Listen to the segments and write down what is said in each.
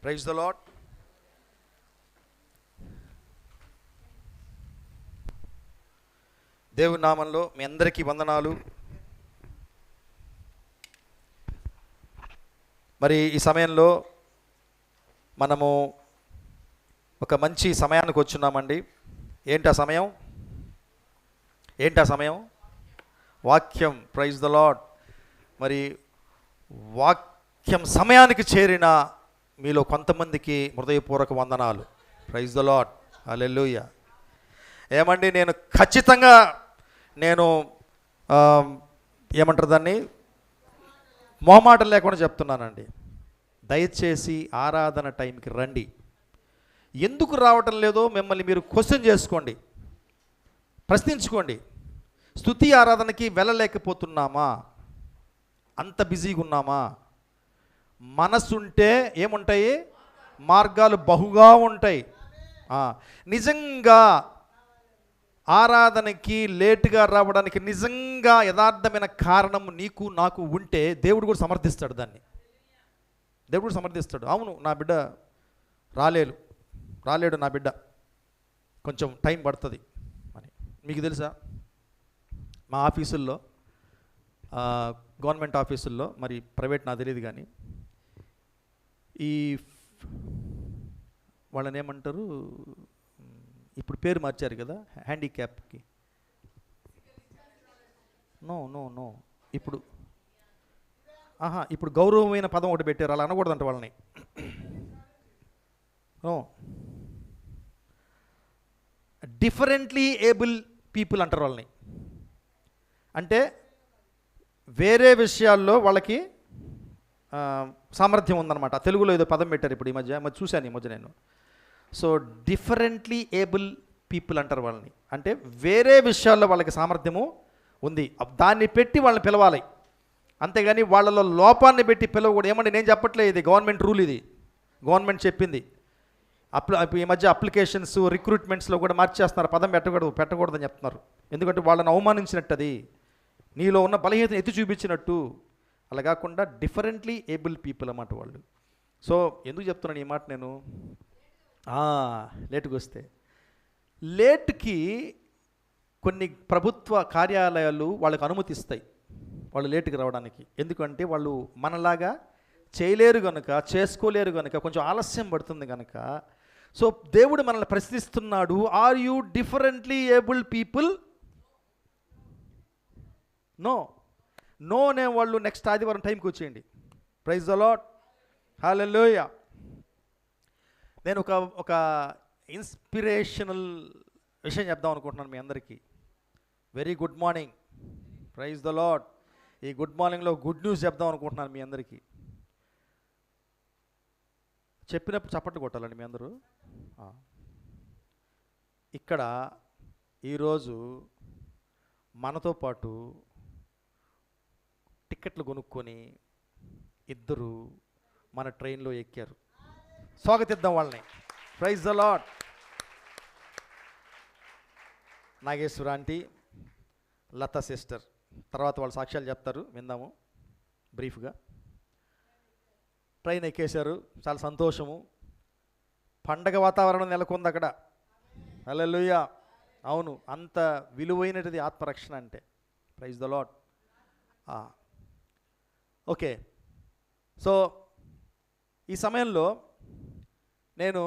Praise the lord. దేవుని నామంలో మీ అందరికీ వందనాలు. మరి ఈ సమయంలో మనము ఒక మంచి సమయానికి వచ్చున్నామండి. ఏంటి ఆ సమయం? వాక్యం. Praise the lord. మరి వాక్యం సమయానికి చేరిన మీలో కొంతమందికి హృదయపూర్వక వందనాలు. Praise the lord. హల్లెలూయా. ఏమండి, నేను ఖచ్చితంగా ఏమంటారు దాన్ని, మొహమాటం లేకుండా చెప్తున్నానండి. దయచేసి ఆరాధన టైంకి రండి. ఎందుకు రావటం లేదో మిమ్మల్ని మీరు క్వశ్చన్ చేసుకోండి, ప్రశ్నించుకోండి. స్తుతి ఆరాధనకి వెళ్ళలేకపోతున్నామా? అంత బిజీగా ఉన్నామా? మనసుంటే ఏముంటాయి? మార్గాలు బహుగా ఉంటాయి. నిజంగా ఆరాధనకి లేటుగా రావడానికి నిజంగా యథార్థమైన కారణం నీకు నాకు ఉంటే దేవుడు కూడా సమర్థిస్తాడు దాన్ని. దేవుడు సమర్థిస్తాడు. అవును, నా బిడ్డ రాలేడు, నా బిడ్డ కొంచెం టైం పడుతుంది అని. మీకు తెలుసా, మా ఆఫీసుల్లో, గవర్నమెంట్ ఆఫీసుల్లో, మరి ప్రైవేట్ నాకు తెలియదు కానీ, ఈ వాళ్ళని ఏమంటారు, ఇప్పుడు పేరు మార్చారు కదా హ్యాండిక్యాప్కి. నో ఇప్పుడు గౌరవమైన పదం ఒకటి పెట్టారు, అలా అనకూడదంట వాళ్ళని. డిఫరెంట్లీ ఏబుల్ పీపుల్ అంటారు వాళ్ళని. అంటే వేరే విషయాల్లో వాళ్ళకి సామర్థ్యం ఉందన్నమాట. తెలుగులో ఏదో పదం పెట్టారు ఇప్పుడు ఈ మధ్య చూశాను ఈ మధ్య నేను. సో డిఫరెంట్లీ ఏబుల్ పీపుల్ అంటారు వాళ్ళని. అంటే వేరే విషయాల్లో వాళ్ళకి సామర్థ్యము ఉంది, దాన్ని పెట్టి వాళ్ళని పిలవాలి. అంతేగాని వాళ్ళలో లోపాన్ని పెట్టి పిలవకూడదు. ఏమంటే నేను చెప్పట్లేదు, ఇది గవర్నమెంట్ రూల్, ఇది గవర్నమెంట్ చెప్పింది. ఈ మధ్య అప్లికేషన్స్, రిక్రూట్మెంట్స్లో కూడా మార్చేస్తున్నారు. పదం పెట్టకూడదని చెప్తున్నారు. ఎందుకంటే వాళ్ళని అవమానించినట్టు, అది నీలో ఉన్న బలహీనతను ఎత్తి చూపించినట్టు. అలా కాకుండా డిఫరెంట్లీ ఏబుల్ పీపుల్ అన్నమాట వాళ్ళు. సో ఎందుకు చెప్తున్నాను ఈ మాట నేను? లేటుకి వస్తే, లేట్కి కొన్ని ప్రభుత్వ కార్యాలయాలు వాళ్ళకి అనుమతిస్తాయి వాళ్ళు లేటుకి రావడానికి. ఎందుకంటే వాళ్ళు మనలాగా చేయలేరు కనుక, చేసుకోలేరు కనుక, కొంచెం ఆలస్యం పడుతుంది కనుక. సో దేవుడు మనల్ని ప్రశ్నిస్తున్నాడు, are you differently able people? No అనే వాళ్ళు నెక్స్ట్ ఆదివారం టైంకి వచ్చేయండి. Praise the lord. హల్లెలూయా. నేను ఒక ఇన్స్పిరేషనల్ విషయం చెప్దాం అనుకుంటున్నాను మీ అందరికీ. Very good morning. Praise the lord. ఈ గుడ్ మార్నింగ్లో గుడ్ న్యూస్ చెప్దాం అనుకుంటున్నాను మీ అందరికీ. చెప్పినప్పుడు చప్పట్లు కొట్టాలండి మీ అందరూ. ఇక్కడ ఈరోజు మనతో పాటు టికెట్లు కొనుక్కొని ఇద్దరు మన ట్రైన్లో ఎక్కారు. స్వాగతిద్దాం వాళ్ళని. Praise the lord. Nageswara aunty, Lata sister. తర్వాత వాళ్ళు సాక్ష్యాలు చెప్తారు, విందాము బ్రీఫ్గా. ట్రైన్ ఎక్కేశారు, చాలా సంతోషము. పండగ వాతావరణం నెలకొంది అక్కడ. హల్లెలూయా. అవును, అంత విలువైనది ఆత్మరక్షణ అంటే. Praise the lord. Okay, so ఈ సమయంలో నేను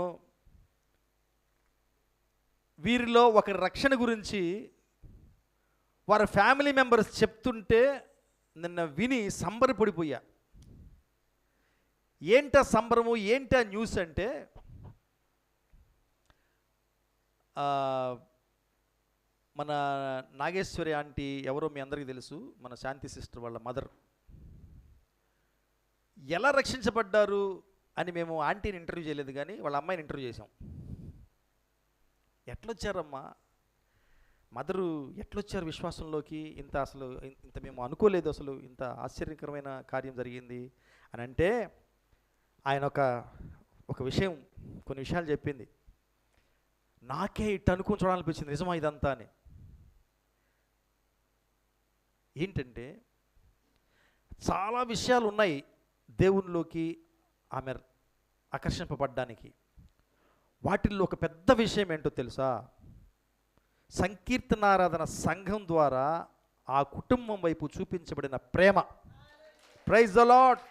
వీరిలో ఒక రక్షణ గురించి వారి ఫ్యామిలీ మెంబర్స్ చెప్తుంటే నిన్న విని సంబరపడిపోయా. ఏంటా సంబరము, ఏంటా న్యూస్ అంటే, మన నాగేశ్వరి ఆంటీ ఎవరో మీ అందరికీ తెలుసు, మన శాంతి సిస్టర్ వాళ్ళ మదర్. ఎలా రక్షించబడ్డారు అని మేము ఆంటీని ఇంటర్వ్యూ చేయలేదు కానీ వాళ్ళ అమ్మాయిని ఇంటర్వ్యూ చేసాం. ఎట్లొచ్చారమ్మా మదరు, ఎట్లొచ్చారు విశ్వాసంలోకి? అసలు ఇంత మేము అనుకోలేదు, అసలు ఇంత ఆశ్చర్యకరమైన కార్యం జరిగింది అని అంటే, ఆయన ఒక విషయం, కొన్ని విషయాలు చెప్పింది. నాకే ఇట్టు అనుకుని చూడాలనిపించింది, నిజమా ఇదంతా అని. ఏంటంటే చాలా విషయాలు ఉన్నాయి దేవునిలోకి ఆమె ఆకర్షింపబడ్డానికి. వాటిల్లో ఒక పెద్ద విషయం ఏంటో తెలుసా? సంకీర్తనారాధన సంఘం ద్వారా ఆ కుటుంబం వైపు చూపించబడిన ప్రేమ. Praise the lord.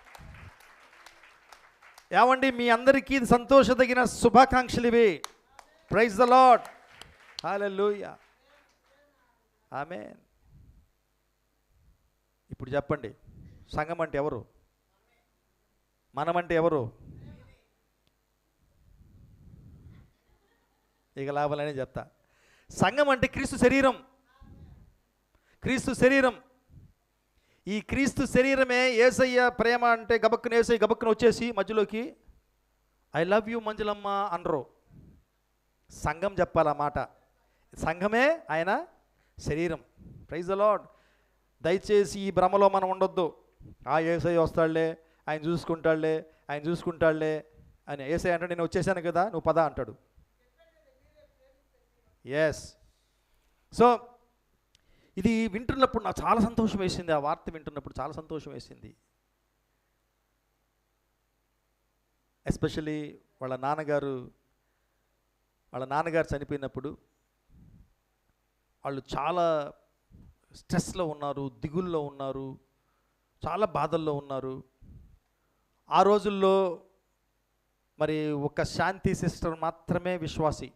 ఏమండి, మీ అందరికీ సంతోషదగిన శుభాకాంక్షలు ఇవి. Praise the lord. హల్లెలూయా. ఆమేన్. ఇప్పుడు చెప్పండి, సంఘం అంటే ఎవరు? మనమంటే ఎవరు? ఇక లాభాలనే చెప్తా. సంఘం అంటే క్రీస్తు శరీరం. క్రీస్తు శరీరం. ఈ క్రీస్తు శరీరమే యేసయ్య ప్రేమ అంటే గబక్కున యేసయ్య గబక్కున వచ్చేసి మధ్యలోకి ఐ లవ్ యూ మంజులమ్మ అనరు. సంఘం చెప్పాలి ఆ మాట. సంఘమే ఆయన శరీరం. Praise the Lord. దయచేసి ఈ భ్రమలో మనం ఉండొద్దు. ఆ యేసయ్య వస్తాడులే, ఆయన చూసుకుంటాడులే, ఆయన చూసుకుంటాడులే అని. యేసయ్య అంటే నేను వచ్చేసాను కదా, నువ్వు పద అంటాడు. ఎస్. సో ఇది వింటున్నప్పుడు నాకు చాలా సంతోషం వేసింది. ఆ వార్త వింటున్నప్పుడు చాలా సంతోషం వేసింది. ఎస్పెషల్లీ వాళ్ళ నాన్నగారు చనిపోయినప్పుడు వాళ్ళు చాలా స్ట్రెస్లో ఉన్నారు, దిగుల్లో ఉన్నారు, చాలా బాధల్లో ఉన్నారు. ఆ రోజుల్లో మరి ఒక శాంతి సిస్టర్ మాత్రమే విశ్వాసి.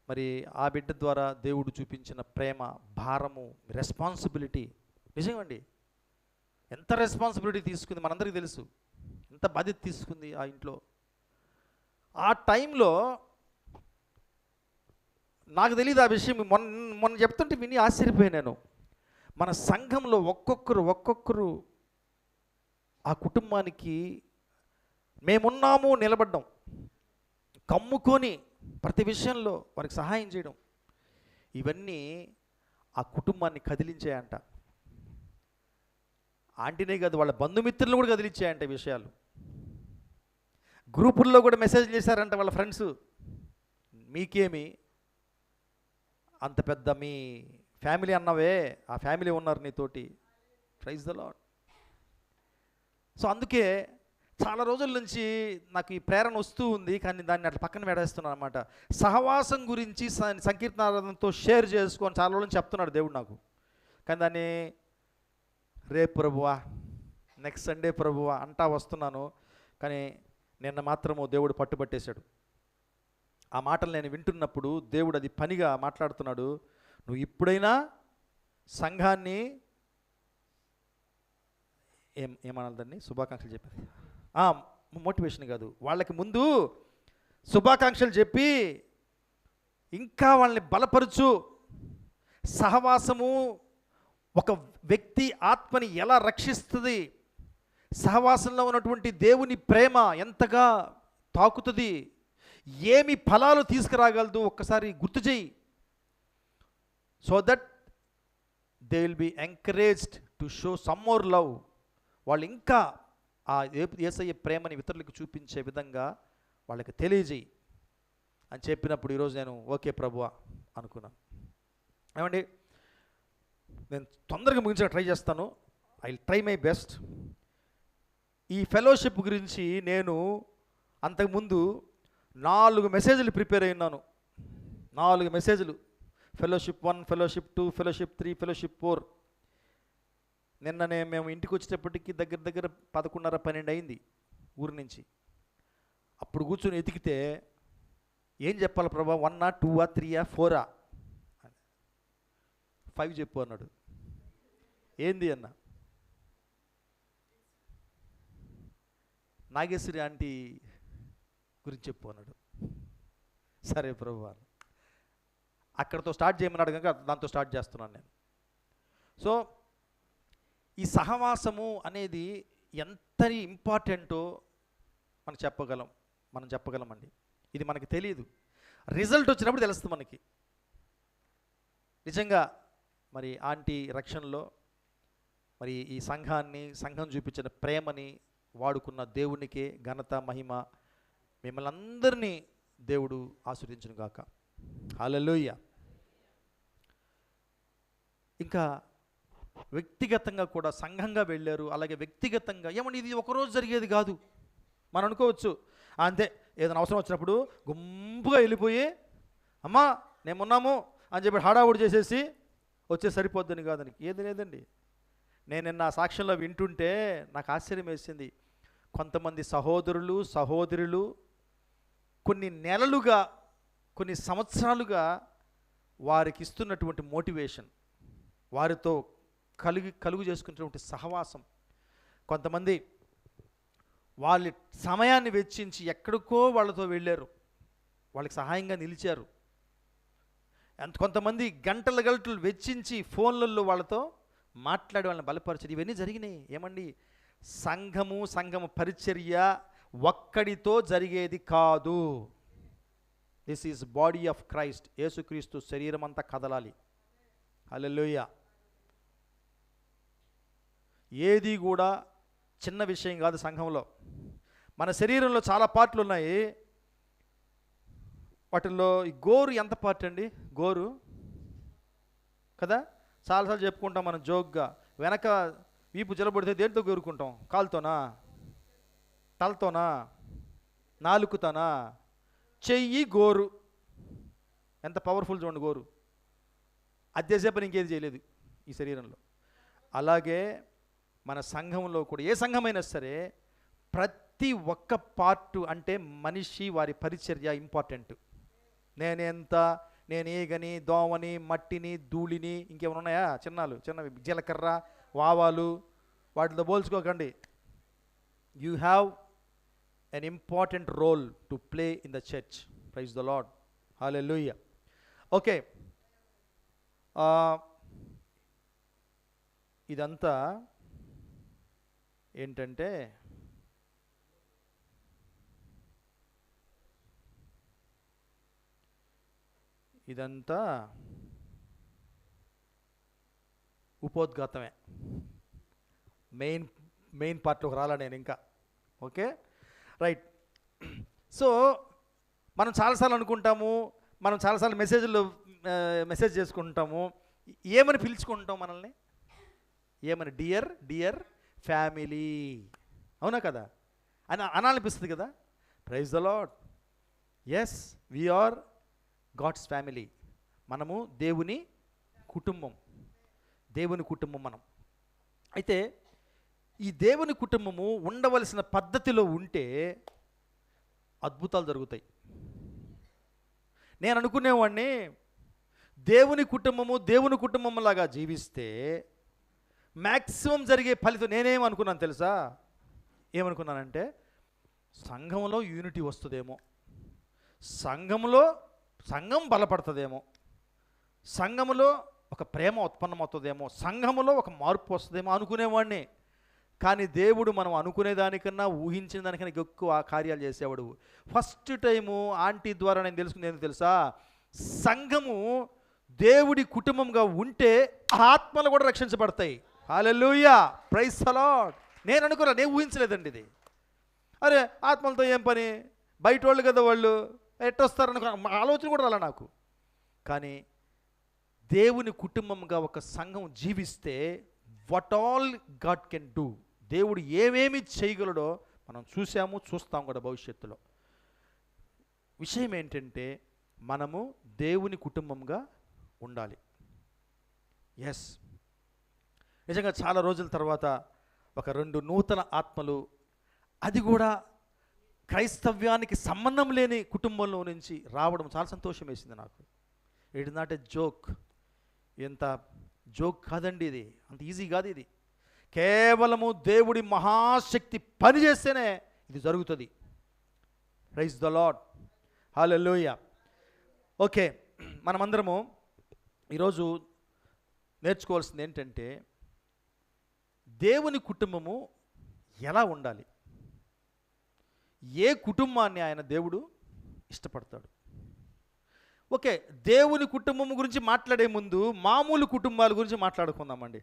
మరి ఆ బిడ్డ ద్వారా దేవుడు చూపించిన ప్రేమ, భారము, రెస్పాన్సిబిలిటీ నిజంగాండి. ఎంత రెస్పాన్సిబిలిటీ తీసుకుంది మనందరికీ తెలుసు. ఎంత బాధ్యత తీసుకుంది ఆ ఇంట్లో. ఆ టైంలో నాకు తెలియదు ఆ విషయం. మొన్న చెప్తుంటే విని ఆశ్చర్యపోయాను. మన సంఘంలో ఒక్కొక్కరు ఆ కుటుంబానికి మేమున్నాము నిలబడ్డం, కమ్ముకొని ప్రతి విషయంలో వారికి సహాయం చేయడం, ఇవన్నీ ఆ కుటుంబాన్ని కదిలించాయంట. ఆంటీనే కాదు, వాళ్ళ బంధుమిత్రులు కూడా కదిలించాయంట ఈ విషయాలు. గ్రూపుల్లో కూడా మెసేజ్ చేశారంట వాళ్ళ ఫ్రెండ్స్, మీకేమి అంత పెద్ద మీ ఫ్యామిలీ అన్నవే, ఆ ఫ్యామిలీ ఉన్నారు నీతోటి. Praise the Lord. సో అందుకే చాలా రోజుల నుంచి నాకు ఈ ప్రేరణ వస్తూ ఉంది, కానీ దాన్ని అట్లా పక్కన పెడేస్తున్నాను అనమాట. సహవాసం గురించి సంకీర్తనారాధనతో షేర్ చేసుకొని చాలా రోజులు చెప్తున్నాడు దేవుడు నాకు. కానీ దాన్ని రేపు ప్రభువా, నెక్స్ట్ సండే ప్రభువా అంటా వస్తున్నాను. కానీ నిన్న మాత్రము దేవుడు పట్టుబట్టేశాడు. ఆ మాటలు నేను వింటున్నప్పుడు దేవుడు అది పనిగా మాట్లాడుతున్నాడు. నువ్వు ఇప్పుడైనా సంఘాన్ని ఏమనాలి దాన్ని, శుభాకాంక్షలు చెప్పేది, మోటివేషన్ కాదు, వాళ్ళకి ముందు శుభాకాంక్షలు చెప్పి ఇంకా వాళ్ళని బలపరచు. సహవాసము ఒక వ్యక్తి ఆత్మని ఎలా రక్షిస్తుంది, సహవాసంలో ఉన్నటువంటి దేవుని ప్రేమ ఎంతగా తాకుతుంది, ఏమి ఫలాలు తీసుకురాగలదు ఒక్కసారి గుర్తు చేయి. So that they will be encouraged to show some more love. వాళ్ళు ఇంకా ఆ యేసయ్య ప్రేమని ఇతరులకు చూపించే విధంగా వాళ్ళకి తెలియజేయి అని చెప్పినప్పుడు ఈరోజు నేను ఓకే ప్రభువా అనుకున్నాను. ఏమండి, నేను తొందరగా ముగించగా ట్రై చేస్తాను. I will try my best. ఈ ఫెలోషిప్ గురించి నేను అంతకుముందు 4 మెసేజ్లు ప్రిపేర్ అయి ఉన్నాను. 4 మెసేజ్లు. Fellowship 1, fellowship 2, fellowship 3, fellowship 4. నిన్ననే మేము ఇంటికి వచ్చేటప్పటికి దగ్గర 11:30, 12 అయింది ఊరి నుంచి. అప్పుడు కూర్చొని ఎతికితే ఏం చెప్పాలి ప్రభా, 1, 2, 3, 4 5 చెప్పు అన్నాడు. ఏంది అన్న, నాగేశ్వరి ఆంటీ గురించి చెప్పు అన్నాడు. సరే ప్రభు అని అక్కడితో స్టార్ట్ చేయమన్నాడు కనుక దాంతో స్టార్ట్ చేస్తున్నాను నేను. సో ఈ సహవాసము అనేది ఎంత ఇంపార్టెంటో మనం చెప్పగలమండి. ఇది మనకి తెలియదు, రిజల్ట్ వచ్చినప్పుడు తెలుస్తుంది మనకి. నిజంగా మరి ఆంటీ రక్షణలో మరి ఈ సంఘం చూపించిన ప్రేమని వాడుకున్న దేవునికే ఘనత మహిమ. మిమ్మల్ని అందరినీ దేవుడు ఆశీర్వదించును గాక. హల్లెలూయా. ఇంకా వ్యక్తిగతంగా కూడా సంఘంగా వెళ్ళారు. అలాగే వ్యక్తిగతంగా ఏమండి, ఇది ఒకరోజు జరిగేది కాదు. మనం అనుకోవచ్చు అంతే, ఏదైనా అవసరం వచ్చినప్పుడు గుంపుగా వెళ్ళిపోయి అమ్మా నేను ఉన్నాము అని చెప్పి హడావుడి చేసేసి వచ్చే సరిపోద్దని కాదని. ఏది లేదండి. నేను నిన్న సాక్ష్యంలో వింటుంటే నాకు ఆశ్చర్యం వేసింది. కొంతమంది సహోదరులు కొన్ని నెలలుగా, కొన్ని సంవత్సరాలుగా వారికి ఇస్తున్నటువంటి మోటివేషన్, వారితో కలుగు చేసుకున్నటువంటి సహవాసం, కొంతమంది వాళ్ళ సమయాన్ని వెచ్చించి ఎక్కడికో వాళ్ళతో వెళ్ళారు, వాళ్ళకి సహాయంగా నిలిచారు. కొంతమంది గంటలు వెచ్చించి ఫోన్లలో వాళ్ళతో మాట్లాడి వాళ్ళని బలపరిచారు. ఇవన్నీ జరిగినాయి. ఏమండి, సంఘము పరిచర్య ఒక్కడితో జరిగేది కాదు. This is body of Christ. యేసుక్రీస్తు శరీరం అంతా కదలాలి. హల్లెలూయా. ఏది కూడా చిన్న విషయం కాదు సంఘంలో. మన శరీరంలో చాలా పార్ట్లు ఉన్నాయి. వాటిల్లో ఈ గోరు ఎంత పార్ట్ అండి? గోరు కదా, చాలాసార్లు చెప్పుకుంటాం మనం జోక్గా. వెనక వీపు జలబడితే దేంతో గోరుకుంటాం? కాలుతోనా, తలతోనా, నాలుకతోనా? చెయ్యి గోరు. ఎంత పవర్ఫుల్ చూడండి గోరు. అదేసేపని ఇంకేది చేయలేదు ఈ శరీరంలో. అలాగే మన సంఘంలో కూడా, ఏ సంఘమైనా సరే, ప్రతి ఒక్క పార్టు అంటే మనిషి వారి పరిచర్య ఇంపార్టెంట్. నేను ఈగని, దోమని, మట్టిని, ధూళిని, ఇంకేమైనా ఉన్నాయా చిన్నవి జీలకర్ర, వావాలు, వాటితో పోల్చుకోకండి. You have an important role to play in the church. Praise the Lord. Hallelujah. Okay. ఇదంతా ఏంటంటే ఇదంతా ఉపోద్ఘాతమే. మెయిన్ పార్ట్లోకి రాలా నేను ఇంకా. Okay, right. సో మనం చాలాసార్లు అనుకుంటాము, మనం చాలాసార్లు మెసేజ్ చేసుకుంటాము. ఏమని పిలుచుకుంటాం మనల్ని? ఏమని? డియర్ ఫ్యామిలీ, అవునా కదా అని అనాలనిపిస్తుంది కదా. Praise the Lord. Yes, we are God's family. మనము దేవుని కుటుంబం మనం. అయితే ఈ దేవుని కుటుంబము ఉండవలసిన పద్ధతిలో ఉంటే అద్భుతాలు జరుగుతాయి. నేను అనుకునేవాడిని, దేవుని కుటుంబంలాగా జీవిస్తే మ్యాక్సిమం జరిగే ఫలితం, నేనేమనుకున్నాను తెలుసా? ఏమనుకున్నానంటే, సంఘంలో యూనిటీ వస్తుందేమో, సంఘం బలపడుతుందేమో, సంఘములో ఒక ప్రేమ ఉత్పన్నమవుతుందేమో, సంఘములో ఒక మార్పు వస్తుందేమో అనుకునేవాడిని. కానీ దేవుడు మనం అనుకునేదానికన్నా ఊహించిన దానికన్నా ఎక్కువ కార్యాలు చేసేవాడు. ఫస్ట్ టైము ఆంటీ ద్వారా నేను తెలుసుకుంది ఏంటో తెలుసా? సంఘము దేవుడి కుటుంబంగా ఉంటే ఆత్మలు కూడా రక్షించబడతాయి. హల్లెలూయా, ప్రైజ్ ది లార్డ్. నేను ఊహించలేదండి ఇది. అరే ఆత్మలతో ఏం పని, బయట వాళ్ళు కదా, వాళ్ళు ఎట్టొస్తారని ఆలోచన కూడా రాలే నాకు. కానీ దేవుని కుటుంబంగా ఒక సంఘం జీవిస్తే what all God can do, దేవుడు ఏమేమి చేయగలడో మనం చూస్తాం కూడా భవిష్యత్తులో. విషయం ఏంటంటే, మనము దేవుని కుటుంబంగా ఉండాలి. ఎస్, నిజంగా చాలా రోజుల తర్వాత ఒక 2 నూతన ఆత్మలు, అది కూడా క్రైస్తవ్యానికి సంబంధం లేని కుటుంబంలో నుంచి రావడం చాలా సంతోషం వేసింది నాకు. It is not a joke. ఎంత జోక్ కాదండి ఇది, అంత ఈజీ కాదు ఇది. కేవలము దేవుడి మహాశక్తి పనిచేస్తేనే ఇది జరుగుతుంది. Praise the lord. Hallelujah. Okay, మనమందరము ఈరోజు నేర్చుకోవాల్సింది ఏంటంటే, దేవుని కుటుంబము ఎలా ఉండాలి, ఏ కుటుంబాన్ని దేవుడు ఇష్టపడతాడు. ఓకే, దేవుని కుటుంబం గురించి మాట్లాడే ముందు మామూలు కుటుంబాల గురించి మాట్లాడుకుందామండి.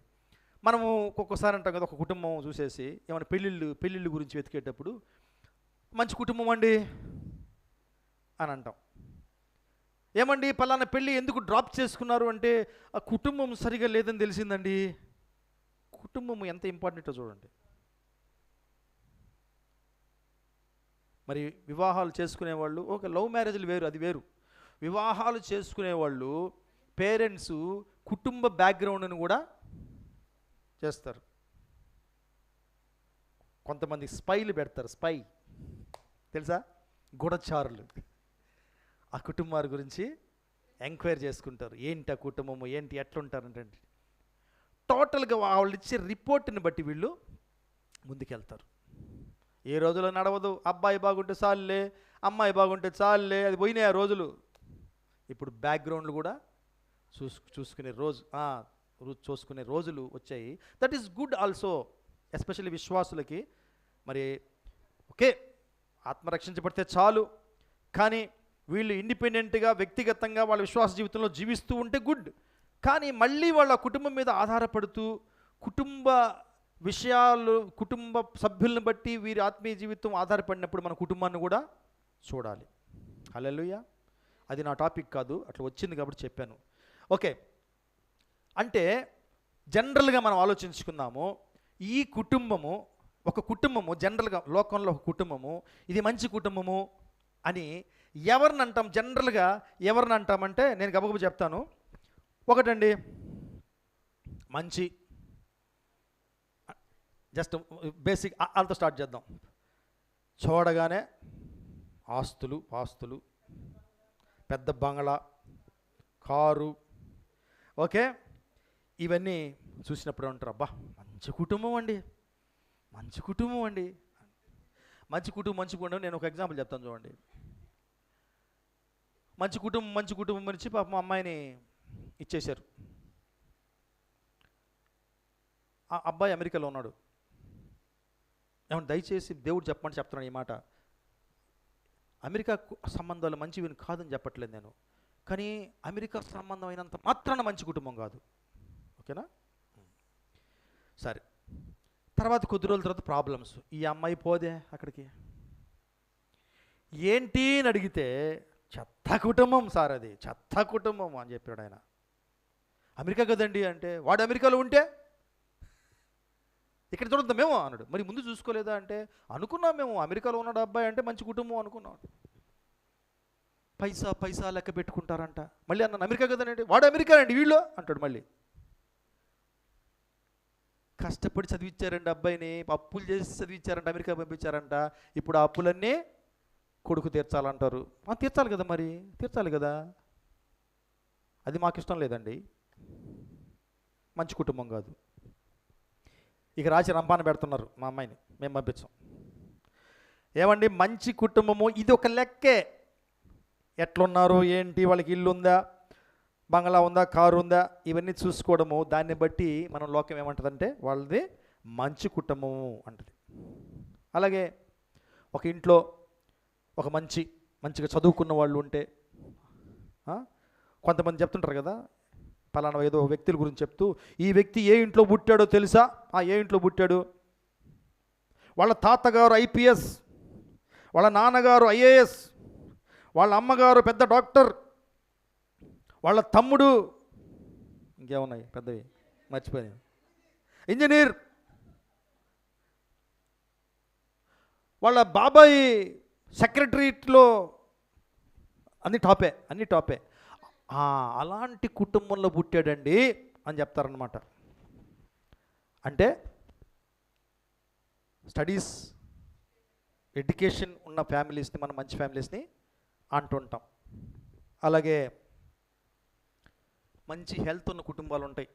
మనము ఒక్కొక్కసారి అంటాం కదా, ఒక కుటుంబం చూసేసి ఏమైనా పెళ్ళిళ్ళు గురించి వెతికేటప్పుడు మంచి కుటుంబం అండి అని అంటాం. ఏమండి పలానా పెళ్ళి ఎందుకు డ్రాప్ చేసుకున్నారు అంటే, ఆ కుటుంబం సరిగా లేదని తెలిసిందండి. కుటుంబం ఎంత ఇంపార్టెంటో చూడండి. మరి వివాహాలు చేసుకునేవాళ్ళు, ఓకే, లవ్ మ్యారేజ్లు వేరు, అది వేరు. వివాహాలు చేసుకునేవాళ్ళు పేరెంట్స్ కుటుంబ బ్యాక్గ్రౌండ్ని కూడా చేస్తారు. కొంతమంది స్పైలు పెడతారు, స్పై తెలుసా, గూఢచారులు. ఆ కుటుంబాల గురించి ఎంక్వైరీ చేసుకుంటారు, ఏంటి ఆ కుటుంబము, ఏంటి ఎట్లుంటారంటే టోటల్గా వాళ్ళు ఇచ్చే రిపోర్ట్ని బట్టి వీళ్ళు ముందుకెళ్తారు. ఏ రోజులో నడవదు, అబ్బాయి బాగుంటే చాలులే, అమ్మాయి బాగుంటే చాలులే, అది పోయినాయి ఆ రోజులు. ఇప్పుడు బ్యాక్గ్రౌండ్లు కూడా చూసుకునే చూసుకునే రోజులు వచ్చాయి. That is good also, especially విశ్వాసులకి. మరి ఓకే, ఆత్మరక్షించబడితే చాలు, కానీ వీళ్ళు ఇండిపెండెంట్గా వ్యక్తిగతంగా వాళ్ళ విశ్వాస జీవితంలో జీవిస్తూ ఉంటే గుడ్. కానీ మళ్ళీ వాళ్ళ కుటుంబం మీద ఆధారపడుతూ కుటుంబ విషయాలు, కుటుంబ సభ్యులను బట్టి వీరి ఆత్మీయ జీవితం ఆధారపడినప్పుడు మన కుటుంబాన్ని కూడా చూడాలి. హల్లెలూయా. అది నా టాపిక్ కాదు, అట్లా వచ్చింది కాబట్టి చెప్పాను. ఓకే, అంటే జనరల్గా మనం ఆలోచించుకుందాము. ఈ కుటుంబము, ఒక కుటుంబము జనరల్గా లోకంలో ఒక కుటుంబము, ఇది మంచి కుటుంబము అని ఎవరిని అంటాం? జనరల్గా ఎవరిని అంటామంటే నేను గబగబా చెప్తాను. ఒకటండి, మంచి, జస్ట్ బేసిక్ వాళ్ళతో స్టార్ట్ చేద్దాం. చూడగానే ఆస్తులు, పెద్ద బంగ్లా, కారు, ఓకే, ఇవన్నీ చూసినప్పుడు ఉంటారు, అబ్బా మంచి కుటుంబం అండి. మంచి కుటుంబం. నేను ఒక ఎగ్జాంపుల్ చెప్తాను చూడండి. మంచి కుటుంబం నుంచి పాపం అమ్మాయిని ఇచ్చేశారు. ఆ అబ్బాయి అమెరికాలో ఉన్నాడు. ఏమన్నా దయచేసి దేవుడు చెప్పమని చెప్తున్నాను ఈ మాట. అమెరికా సంబంధాలు మంచివి కాదని చెప్పట్లేదు నేను, కానీ అమెరికా సంబంధం అయినంత మాత్రాన మంచి కుటుంబం కాదు. ఓకేనా? సరే, తర్వాత కొద్ది రోజుల తర్వాత ప్రాబ్లమ్స్. ఈ అమ్మాయి పోదే అక్కడికి. ఏంటి అని అడిగితే చెత్త కుటుంబం సార్, అది చెత్త కుటుంబం అని చెప్పాడు ఆయన. అమెరికా కదండి అంటే, వాడు అమెరికాలో ఉంటే ఇక్కడ చూడద్దాం మేము అన్నాడు. మరి ముందు చూసుకోలేదా అంటే, అనుకున్నాం మేము అమెరికాలో ఉన్నాడు అబ్బాయి అంటే మంచి కుటుంబం అనుకున్నాం. పైసా లెక్క పెట్టుకుంటారంట. మళ్ళీ అన్నాను అమెరికా కదండి, వాడు అమెరికా అండి వీళ్ళు అంటాడు. మళ్ళీ కష్టపడి చదివించారండి అబ్బాయిని, అప్పులు చేసి చదివించారంట, అమెరికా పంపించారంట. ఇప్పుడు ఆ అప్పులన్నీ కొడుకు తీర్చాలంటారు. తీర్చాలి కదా, మరి తీర్చాలి కదా. అది మాకు ఇష్టం లేదండి, మంచి కుటుంబం కాదు. ఇక రాసి రంపాన పెడుతున్నారు మా అమ్మాయిని, మేము పంపించాం. ఏమండి, మంచి కుటుంబము ఇది ఒక లెక్కే. ఎట్లున్నారు ఏంటి, వాళ్ళకి ఇల్లు ఉందా, బంగ్లా ఉందా, కారు ఉందా, ఇవన్నీ చూసుకోవడము, దాన్ని బట్టి మనం లోకం ఏమంటుందంటే వాళ్ళది మంచి కుటుంబము అంటది. అలాగే ఒక ఇంట్లో ఒక మంచిగా చదువుకున్న వాళ్ళు ఉంటే, కొంతమంది చెప్తుంటారు కదా, పలానా ఏదో వ్యక్తుల గురించి చెప్తూ, ఈ వ్యక్తి ఏ ఇంట్లో పుట్టాడో తెలుసా? ఏ ఇంట్లో పుట్టాడు? వాళ్ళ తాతగారు ఐపీఎస్, వాళ్ళ నాన్నగారు ఐఏఎస్, వాళ్ళ అమ్మగారు పెద్ద డాక్టర్, వాళ్ళ తమ్ముడు ఇంకేమున్నాయి పెద్దవి మర్చిపోయాను, ఇంజనీర్, వాళ్ళ బాబాయ్ సెక్రటరీలో, అన్ని టాపే. అలాంటి కుటుంబంలో పుట్టాడండి అని చెప్తారనమాట. అంటే స్టడీస్, ఎడ్యుకేషన్ ఉన్న ఫ్యామిలీస్ని మనం మంచి ఫ్యామిలీస్ని అంటుంటాం. అలాగే మంచి హెల్త్ ఉన్న కుటుంబాలు ఉంటాయి.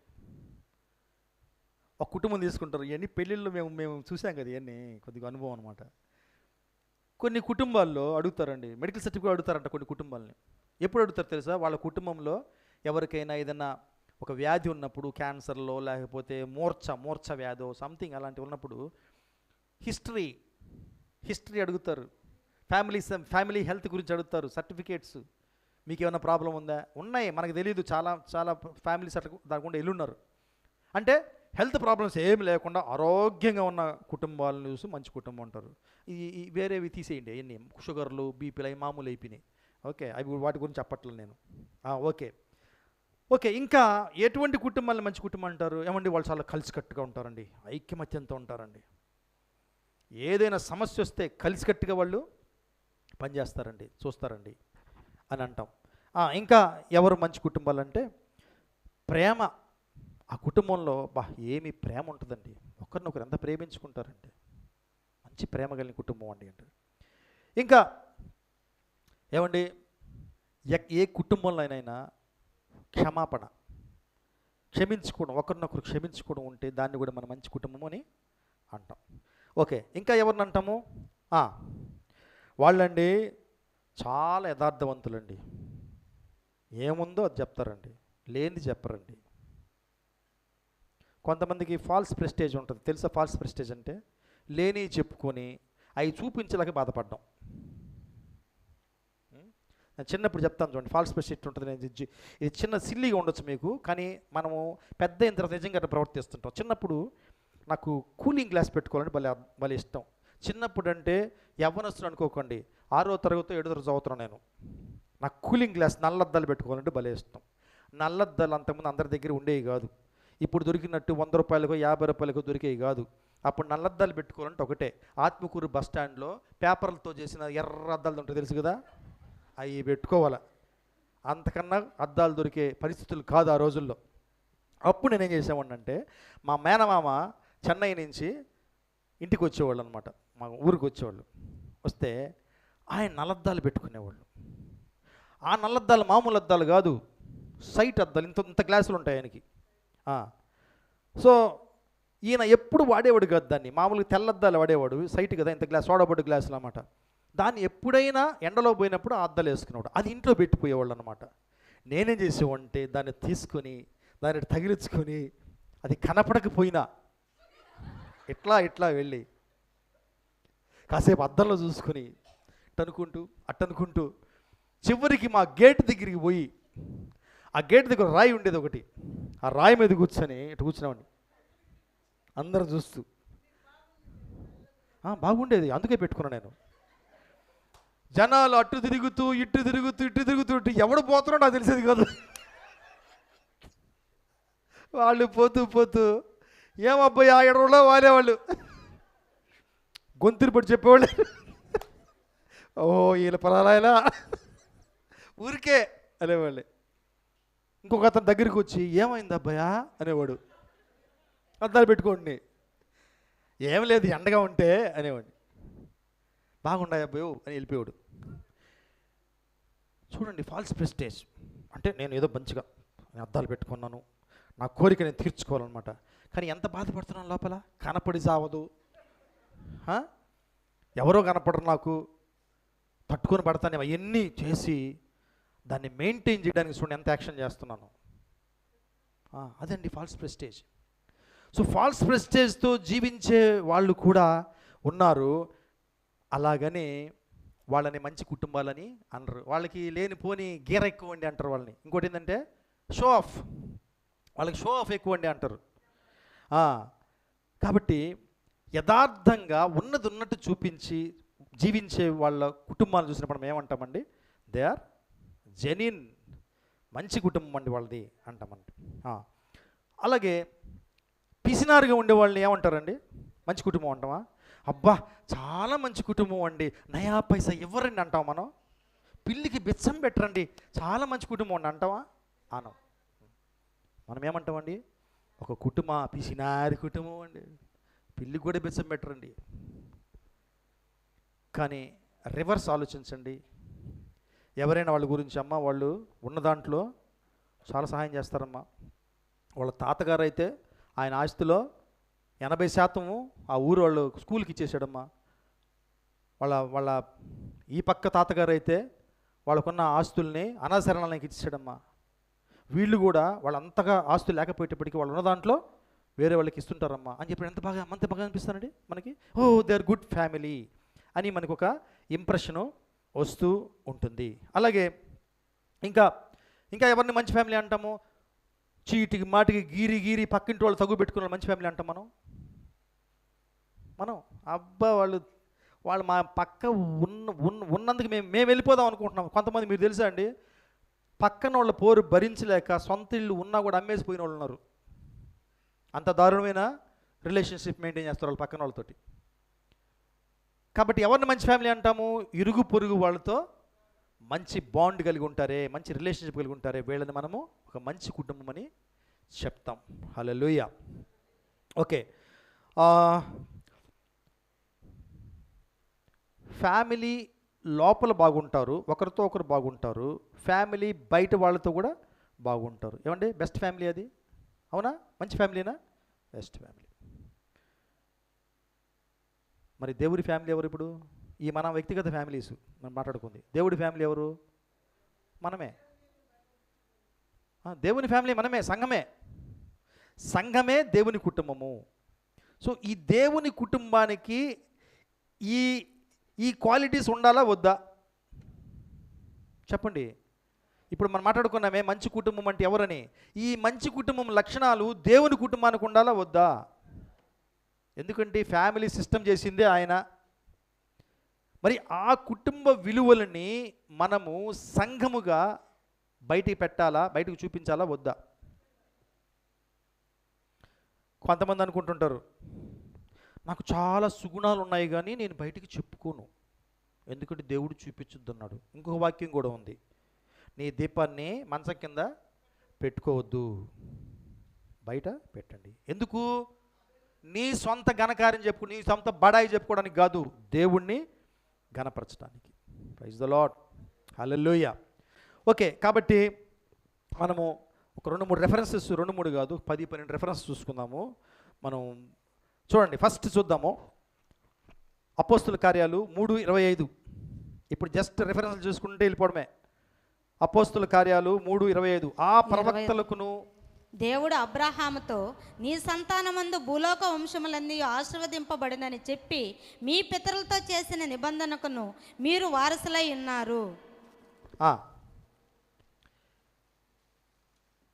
ఒక కుటుంబం తీసుకుంటారు. ఇవన్నీ పెళ్ళిళ్ళు మేము చూసాం కదా, ఇవన్నీ కొద్దిగా అనుభవం అనమాట. కొన్ని కుటుంబాల్లో అడుగుతారండి, మెడికల్ సర్టిఫికేట్ అడుగుతారంట కొన్ని కుటుంబాలని. ఎప్పుడు అడుగుతారు తెలుసా? వాళ్ళ కుటుంబంలో ఎవరికైనా ఏదైనా ఒక వ్యాధి ఉన్నప్పుడు, క్యాన్సర్లో లేకపోతే మూర్ఛ వ్యాధో సంథింగ్ అలాంటివి ఉన్నప్పుడు హిస్టరీ అడుగుతారు. ఫ్యామిలీ హెల్త్ గురించి అడుగుతారు. సర్టిఫికేట్స్, మీకు ఏమైనా ప్రాబ్లం ఉందా? ఉన్నాయి, మనకు తెలియదు. చాలా ఫ్యామిలీస్ అట్లా దాకుండా వెళ్ళున్నారు. అంటే హెల్త్ ప్రాబ్లమ్స్ ఏమి లేకుండా ఆరోగ్యంగా ఉన్న కుటుంబాలను చూసి మంచి కుటుంబం అంటారు. ఈ వేరేవి తీసేయండి, అవన్నీ షుగర్లు, బీపీలు అవి మామూలు అయిపోయినాయి. ఓకే, అవి వాటి గురించి చెప్పట్లేదు నేను. ఓకే, ఇంకా ఎటువంటి కుటుంబాలను మంచి కుటుంబం అంటారు? ఏమండి, వాళ్ళు చాలా కలిసికట్టుగా ఉంటారండి, ఐక్యమత్యంతో ఉంటారండి. ఏదైనా సమస్య వస్తే కలిసికట్టుగా వాళ్ళు పనిచేస్తారండి, చూస్తారండి అని అంటాం. ఇంకా ఎవరు మంచి కుటుంబాలు అంటే ప్రేమ, ఆ కుటుంబంలో ఏమి ప్రేమ ఉంటుందండి, ఒకరినొకరు ఎంత ప్రేమించుకుంటారంటే మంచి ప్రేమ కలిగిన కుటుంబం అండి అంటే. ఇంకా ఏమండి, ఏ కుటుంబంలో అయినా క్షమాపణ, క్షమించుకోవడం, ఒకరినొకరు క్షమించుకోవడం ఉంటే దాన్ని కూడా మనం మంచి కుటుంబం అని అంటాం. ఓకే, ఇంకా ఎవరిని అంటాము? వాళ్ళండి చాలా యథార్థవంతులండి, ఏముందో అది చెప్తారండి, లేనిది చెప్పరండి. కొంతమందికి ఫాల్స్ ప్రెస్టేజ్ ఉంటుంది, తెలుసా? ఫాల్స్ ప్రెస్టేజ్ అంటే లేని చెప్పుకొని అవి చూపించలేక బాధపడ్డాం. నేను చిన్నప్పుడు చెప్తాను చూడండి, ఫాల్స్ ప్రెస్టేజ్ ఉంటుంది. ఇది చిన్న సిల్లీగా ఉండొచ్చు మీకు, కానీ మనము పెద్ద అయిన తర్వాత నిజంగా ప్రవర్తిస్తుంటాం. చిన్నప్పుడు నాకు కూలింగ్ గ్లాస్ పెట్టుకోవాలంటే భలే ఇష్టం. చిన్నప్పుడు అంటే యవ్వనస్తులు అనుకోకండి, 6వ తరగతి 7వ తరగతి చదువుతున్నాను నేను. నాకు కూలింగ్ గ్లాస్ నల్లద్దాలు పెట్టుకోవాలంటే భలే ఇష్టం. నల్లద్దాలు అంతకుముందు అందరి దగ్గర ఉండేవి కాదు, ఇప్పుడు దొరికినట్టు 100 రూపాయలకు 50 రూపాయలకు దొరికేవి కాదు. అప్పుడు నల్లద్దాలు పెట్టుకోవాలంటే ఒకటే, ఆత్మకూరు బస్ స్టాండ్లో పేపర్లతో చేసిన ఎర్ర అద్దాలు ఉంటాయి, తెలుసు కదా, అవి పెట్టుకోవాలా. అంతకన్నా అద్దాలు దొరికే పరిస్థితులు కాదు ఆ రోజుల్లో. అప్పుడు నేనేం చేసేవాడిని అంటే, మా మేనమామ చెన్నై నుంచి ఇంటికి వచ్చేవాళ్ళు అనమాట, మా ఊరికి వచ్చేవాళ్ళు. వస్తే ఆయన నల్లద్దాలు పెట్టుకునేవాళ్ళు. ఆ నల్లద్దాలు మామూలు అద్దాలు కాదు, సైట్ అద్దాలు, ఇంత గ్లాసులు ఉంటాయి ఆయనకి. సో ఈయన ఎప్పుడు వాడేవాడు కాదు దాన్ని, మామూలుగా తెల్లద్దాలు వాడేవాడు, సైట్ కదా, ఇంత గ్లాస్ సోడాబొడ్డు గ్లాసులు అన్నమాట. దాన్ని ఎప్పుడైనా ఎండలో పోయినప్పుడు ఆ అద్దాలు వేసుకునేవాడు, అది ఇంట్లో పెట్టిపోయేవాళ్ళు అనమాట. నేనేం చేసేవాడంటే దాన్ని తీసుకొని దాన్ని తగిలించుకొని అది కనపడకపోయినా ఇట్లా వెళ్ళి కాసేపు అద్దంలో చూసుకొని అట్టనుకుంటూ చివరికి మా గేట్ దగ్గరికి పోయి, ఆ గేట్ దగ్గర రాయి ఉండేది ఒకటి, ఆ రాయి మీద కూర్చొని ఇటు కూర్చున్నామండి అందరూ చూస్తూ. బాగుండేది, అందుకే పెట్టుకున్నాను నేను. జనాలు అటు తిరుగుతూ ఇటు తిరుగుతూ ఎవడు పోతున్నాడో నాకు తెలిసేది కాదు. వాళ్ళు పోతూ ఏమబ్బాయి ఆ ఎడలో వాలేవాళ్ళు గొంతులు పడి చెప్పేవాళ్ళు, వీళ్ళ పలాలా ఊరికే అనేవాళ్ళు. ఇంకొక అతని దగ్గరికి వచ్చి ఏమైంది అబ్బాయా అనేవాడు, అద్దాలు పెట్టుకోండి. ఏం లేదు ఎండగా ఉంటే అనేవాడిని. బాగున్నాయి అబ్బాయి అని వెళ్ళిపోయాడు. చూడండి, ఫాల్స్ ప్రెస్టేజ్ అంటే నేను ఏదో మంచిగా అద్దాలు పెట్టుకున్నాను, నా కోరిక నేను తీర్చుకోవాలన్నమాట. కానీ ఎంత బాధపడుతున్నాను లోపల, కనపడి సావదు, ఎవరో కనపడరు, నాకు తట్టుకొని పడతాను, అవన్నీ చేసి దాన్ని మెయింటైన్ చేయడానికి చూడండి ఎంత యాక్షన్ చేస్తున్నాను. అదండి ఫాల్స్ ప్రెస్టేజ్. సో ఫాల్స్ ప్రెస్టేజ్తో జీవించే వాళ్ళు కూడా ఉన్నారు. అలాగని వాళ్ళని మంచి కుటుంబాలని అనరు. వాళ్ళకి లేనిపోని గీర ఎక్కువ అండి అంటారు వాళ్ళని. ఇంకోటి ఏంటంటే షో ఆఫ్, వాళ్ళకి షో ఆఫ్ ఎక్కువ అండి అంటారు. కాబట్టి యథార్థంగా ఉన్నది ఉన్నట్టు చూపించి జీవించే వాళ్ళ కుటుంబాలను చూసినప్పుడు మనం ఏమంటామండి, దే ఆర్ జెన్యూన్, మంచి కుటుంబం అండి వాళ్ళది అంటామండి. అలాగే పిసినారుగా ఉండే వాళ్ళని ఏమంటారండి, మంచి కుటుంబం అంటామా? అబ్బా చాలా మంచి కుటుంబం అండి, నయా పైసా ఇవ్వరండి అంటాం మనం. పిల్లికి బిచ్చం పెట్టరండి, చాలా మంచి కుటుంబం అండి అంటావా? అనం. మనం ఏమంటామండి, ఒక పిసినారి కుటుంబం అండి, పిల్లికి కూడా బిచ్చం పెట్టరండి. కానీ రివర్స్ ఆలోచించండి, ఎవరైనా వాళ్ళ గురించి అమ్మ వాళ్ళు ఉన్న దాంట్లో చాలా సహాయం చేస్తారమ్మా. వాళ్ళ తాతగారు అయితే ఆయన ఆస్తిలో 80% ఆ ఊరు వాళ్ళు స్కూల్కి ఇచ్చేసాడమ్మా. వాళ్ళ ఈ పక్క తాతగారు అయితే వాళ్ళకున్న ఆస్తుల్ని అనాథశరణాలకి ఇచ్చేసాడమ్మా. వీళ్ళు కూడా వాళ్ళంతగా ఆస్తులు లేకపోయేటప్పటికీ వాళ్ళు ఉన్న దాంట్లో వేరే వాళ్ళకి ఇస్తుంటారమ్మా అని చెప్పి ఎంత బాగా అనిపిస్తానండి మనకి. దే ఆర్ గుడ్ ఫ్యామిలీ అని మనకు ఒక ఇంప్రెషను వస్తూ ఉంటుంది. అలాగే ఇంకా ఎవరిని మంచి ఫ్యామిలీ అంటాము, చీటికి మాటికి గీరి పక్కింటి వాళ్ళు తగ్గు పెట్టుకున్న మంచి ఫ్యామిలీ అంటాం మనం. అబ్బా వాళ్ళు మా పక్క ఉన్నందుకు మేము వెళ్ళిపోదాం అనుకుంటున్నాం. కొంతమంది మీరు తెలుసా అండి, పక్కన వాళ్ళ పోరు భరించలేక సొంత ఇల్లు ఉన్నా కూడా అమ్మేసిపోయిన వాళ్ళు ఉన్నారు. అంత దారుణమైన రిలేషన్షిప్ మెయింటైన్ చేస్తారు వాళ్ళు పక్కన వాళ్ళతోటి. కాబట్టి ఎవరిని మంచి ఫ్యామిలీ అంటాము? ఇరుగు పొరుగు వాళ్ళతో మంచి బాండ్ కలిగి ఉంటారే, మంచి రిలేషన్షిప్ కలిగి ఉంటారే, వీళ్ళని మనము ఒక మంచి కుటుంబం అని చెప్తాం. హల్లెలూయా. ఓకే, ఫ్యామిలీ లోపల బాగుంటారు, ఒకరితో ఒకరు బాగుంటారు, ఫ్యామిలీ బయట వాళ్ళతో కూడా బాగుంటారు. ఏమండి బెస్ట్ ఫ్యామిలీ అది? అవునా? మంచి ఫ్యామిలీనా? Best family. మరి దేవుడి ఫ్యామిలీ ఎవరు? ఇప్పుడు ఈ మన వ్యక్తిగత ఫ్యామిలీస్ మనం మాట్లాడుకుంది. దేవుడి ఫ్యామిలీ ఎవరు? మనమే. దేవుని ఫ్యామిలీ మనమే, సంఘమే. సంఘమే దేవుని కుటుంబము. సో ఈ దేవుని కుటుంబానికి ఈ ఈ క్వాలిటీస్ ఉండాలా వద్దా? చెప్పండి. ఇప్పుడు మనం మాట్లాడుకున్నామే మంచి కుటుంబం అంటే ఎవరని. ఈ మంచి కుటుంబం లక్షణాలు దేవుని కుటుంబానికి ఉండాలా వద్దా? ఎందుకంటే ఫ్యామిలీ సిస్టమ్ చేసిందే ఆయన. మరి ఆ కుటుంబ విలువలని మనము సంఘముగా బయటికి పెట్టాలా, బయటకు చూపించాలా వద్దా? కొంతమంది అనుకుంటుంటారు, నాకు చాలా సుగుణాలు ఉన్నాయి కానీ నేను బయటికి చెప్పుకోను, ఎందుకంటే దేవుడు చూపించొద్దు అన్నాడు. ఇంకొక వాక్యం కూడా ఉంది, నీ దీపాన్ని మంచం కింద పెట్టుకోవద్దు, బయట పెట్టండి. ఎందుకు? నీ సొంత ఘనకార్యం చెప్పుకో, నీ సొంత బడాయి చెప్పుకోవడానికి కాదు, దేవుణ్ణి ఘనపరచడానికి. Praise the lord. Hallelujah. Okay, కాబట్టి మనము ఒక 2-3 రెఫరెన్సెస్, 2-3 కాదు 10-12 రెఫరెన్స్ చూసుకుందాము. మనం చూడండి, ఫస్ట్ చూద్దాము అపోస్తుల కార్యాలు 3:25. ఇప్పుడు జస్ట్ రెఫరెన్స్ చూసుకుంటే వెళ్ళిపోవడమే. అపోస్తుల కార్యాలు 3:25. ఆ ప్రవక్తలకును దేవుడు అబ్రహాముతో నీ సంతానమందు భూలోక వంశములన్నీ ఆశీర్వదింపబడినని చెప్పి మీ పితరులతో చేసిన నిబంధనకును మీరు వారసులై ఉన్నారు.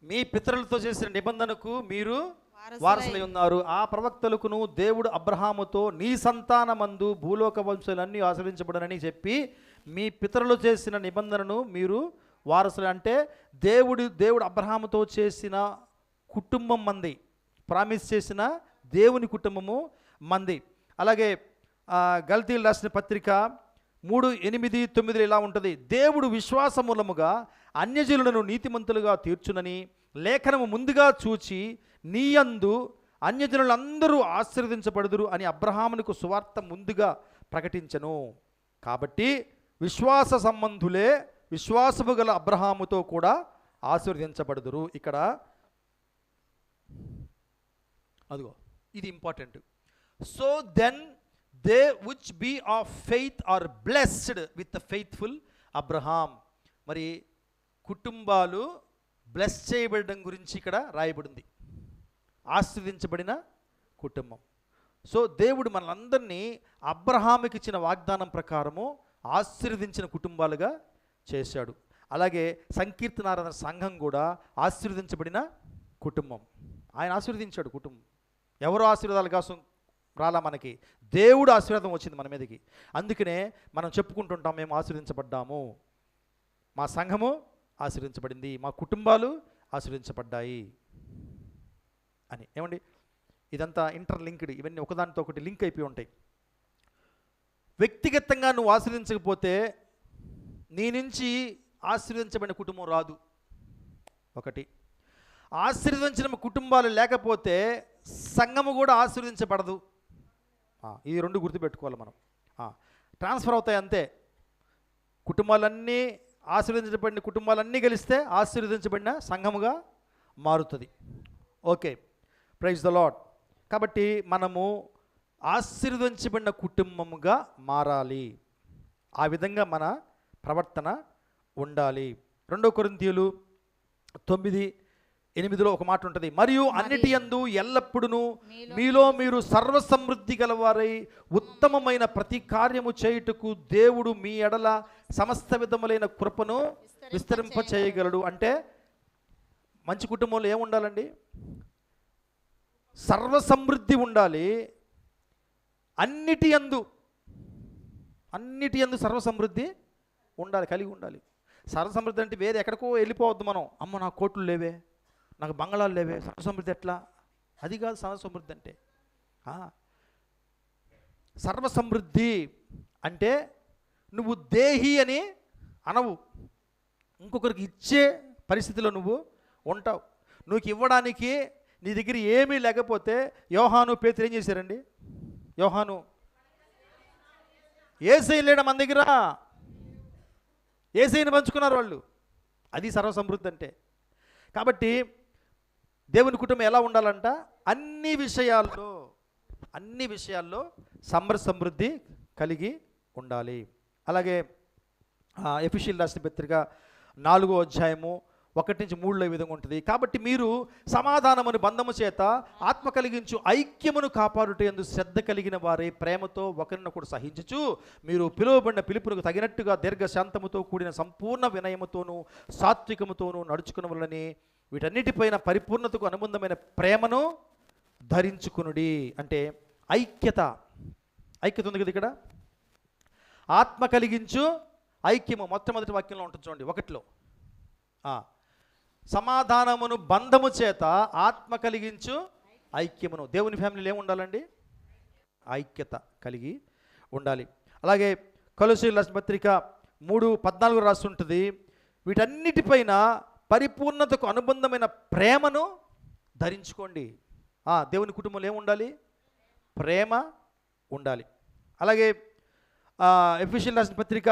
మీ పితరులతో చేసిన నిబంధనకు మీరు వారసులై ఉన్నారు. ఆ ప్రవక్తలకును దేవుడు అబ్రహాముతో నీ సంతానమందు భూలోక వంశాలన్నీ ఆశ్రయించబడనని చెప్పి మీ పితరులు చేసిన నిబంధనను మీరు వారసులు. అంటే దేవుడు అబ్రహాముతో చేసిన కుటుంబం మంది, ప్రామిస్ చేసిన దేవుని కుటుంబము మంది. అలాగే గల్తీలు రాసిన పత్రిక 3:8-9 ఇలా ఉంటుంది, దేవుడు విశ్వాస మూలముగా అన్యజనులను నీతిమంతులుగా తీర్చునని లేఖనము ముందుగా చూచి నీయందు అన్యజనులందరూ ఆశీర్వదించబడుదురు అని అబ్రహామునకు సువార్త ముందుగా ప్రకటించను. కాబట్టి విశ్వాస సంబంధులే విశ్వాసము గల అబ్రహాముతో కూడా ఆశీర్వదించబడుదురు. ఇక్కడ అదిగో ఇది important. So then they which be of faith are blessed with the faithful Abraham. మరి కుటుంబాలు బ్లెస్ చేయబడడం గురించి ఇక్కడ రాయబడింది, ఆశీర్వదించబడిన కుటుంబం. సో దేవుడు మనందరినీ అబ్రహాముకి ఇచ్చిన వాగ్దానం ప్రకారము ఆశీర్వదించిన కుటుంబాలుగా చేశాడు. అలాగే సంకీర్తనారాధన సంఘం కూడా ఆశీర్వదించబడిన కుటుంబం. ఆయన ఆశీర్వదించాడు కుటుంబం. ఎవరో ఆశీర్వాదాల కోసం రాలా, మనకి దేవుడు ఆశీర్వాదం వచ్చింది మన మీదకి. అందుకనే మనం చెప్పుకుంటుంటాం, మేము ఆశీర్వదించబడ్డాము, మా సంఘము ఆశీర్వదించబడింది, మా కుటుంబాలు ఆశీర్వదించబడ్డాయి అని. ఏమండి, ఇదంతా ఇంటర్లింక్డ్, ఇవన్నీ ఒకదానితో ఒకటి లింక్ అయిపోయి ఉంటాయి. వ్యక్తిగతంగా నువ్వు ఆశీర్వదించకపోతే నీ నుంచి ఆశీర్వదించబడిన కుటుంబం రాదు. ఒకటి, ఆశీర్వదించిన కుటుంబాలు లేకపోతే సంఘము కూడా ఆశీర్వదించబడదు. ఈ 2 గుర్తుపెట్టుకోవాలి మనం. ట్రాన్స్ఫర్ అవుతాయి అంతే. కుటుంబాలన్నీ ఆశీర్వదించబడిన కుటుంబాలన్నీ కలిస్తే ఆశీర్వదించబడిన సంఘముగా మారుతుంది. Okay, praise the Lord. కాబట్టి మనము ఆశీర్వదించబడిన కుటుంబముగా మారాలి. ఆ విధంగా మన ప్రవర్తన ఉండాలి. 2 కొరింథీయులు 9:8 ఒక మాట ఉంటుంది, మరియు అన్నిటి యందు ఎల్లప్పుడూ మీలో మీరు సర్వసమృద్ధి గలవారై ఉత్తమమైన ప్రతి కార్యము చేయుటకు దేవుడు మీ ఎడల సమస్త విధములైన కృపను విస్తరింప చేయగలడు. అంటే మంచి కుటుంబంలో ఏముండాలండి? సర్వసమృద్ధి ఉండాలి. అన్నిటి యందు సర్వసమృద్ధి ఉండాలి, కలిగి ఉండాలి. సర్వసమృద్ధి అంటే వేరే ఎక్కడికో వెళ్ళిపోవద్దు మనం. అమ్మ నాకు కోట్లు లేవే, నాకు బంగళాలు లేవే, సర్వసమృద్ధి ఎట్లా? అది కాదు సర్వసమృద్ధి అంటే. సర్వసమృద్ధి అంటే నువ్వు దేహి అని అనవు, ఇంకొకరికి ఇచ్చే పరిస్థితిలో నువ్వు ఉంటావు. నువ్వు ఇవ్వడానికి నీ దగ్గర ఏమీ లేకపోతే యోహాను పేతురు ఏం చేశారండి? యోహాను ఏసై లేడా మన దగ్గర, ఏసైని పంచుకున్నారు వాళ్ళు. అది సర్వసమృద్ధి అంటే. కాబట్టి దేవుని కుటుంబం ఎలా ఉండాలంట? అన్ని విషయాల్లో సమృద్ధి కలిగి ఉండాలి. అలాగే ఎఫెసీయులకు రాసిన పత్రిక 4వ అధ్యాయము 1-3 ఈ విధంగా ఉంటుంది. కాబట్టి మీరు సమాధానమును బంధము చేత ఆత్మ కలిగించు ఐక్యమును కాపాడుటయందు శ్రద్ధ కలిగిన వారే ప్రేమతో ఒకరినొకడు సహించుచు మీరు పిలువబడిన పిలుపునకు తగినట్టుగా దీర్ఘశాంతముతో కూడిన సంపూర్ణ వినయముతోనూ సాత్వికముతోనూ నడుచుకునవలని వీటన్నిటిపైన పరిపూర్ణతకు అనుబంధమైన ప్రేమను ధరించుకునుడి. అంటే ఐక్యత ఉంది కదా ఇక్కడ. ఆత్మ కలిగించు ఐక్యము మొట్టమొదటి వాక్యంలో ఉంటుంది చూడండి, 1లో. సమాధానమును బంధము చేత ఆత్మ కలిగించు ఐక్యమును. దేవుని ఫ్యామిలీలో ఏముండాలండి? ఐక్యత కలిగి ఉండాలి. అలాగే కొలొస్సీయులకు రాసిన పత్రిక 3:14 రాస్తుంటుంది, వీటన్నిటిపైన పరిపూర్ణతకు అనుబంధమైన ప్రేమను ధరించుకోండి. దేవుని కుటుంబంలో ఏముండాలి? ప్రేమ ఉండాలి. అలాగే ఎఫెసీయులకు రాసిన పత్రిక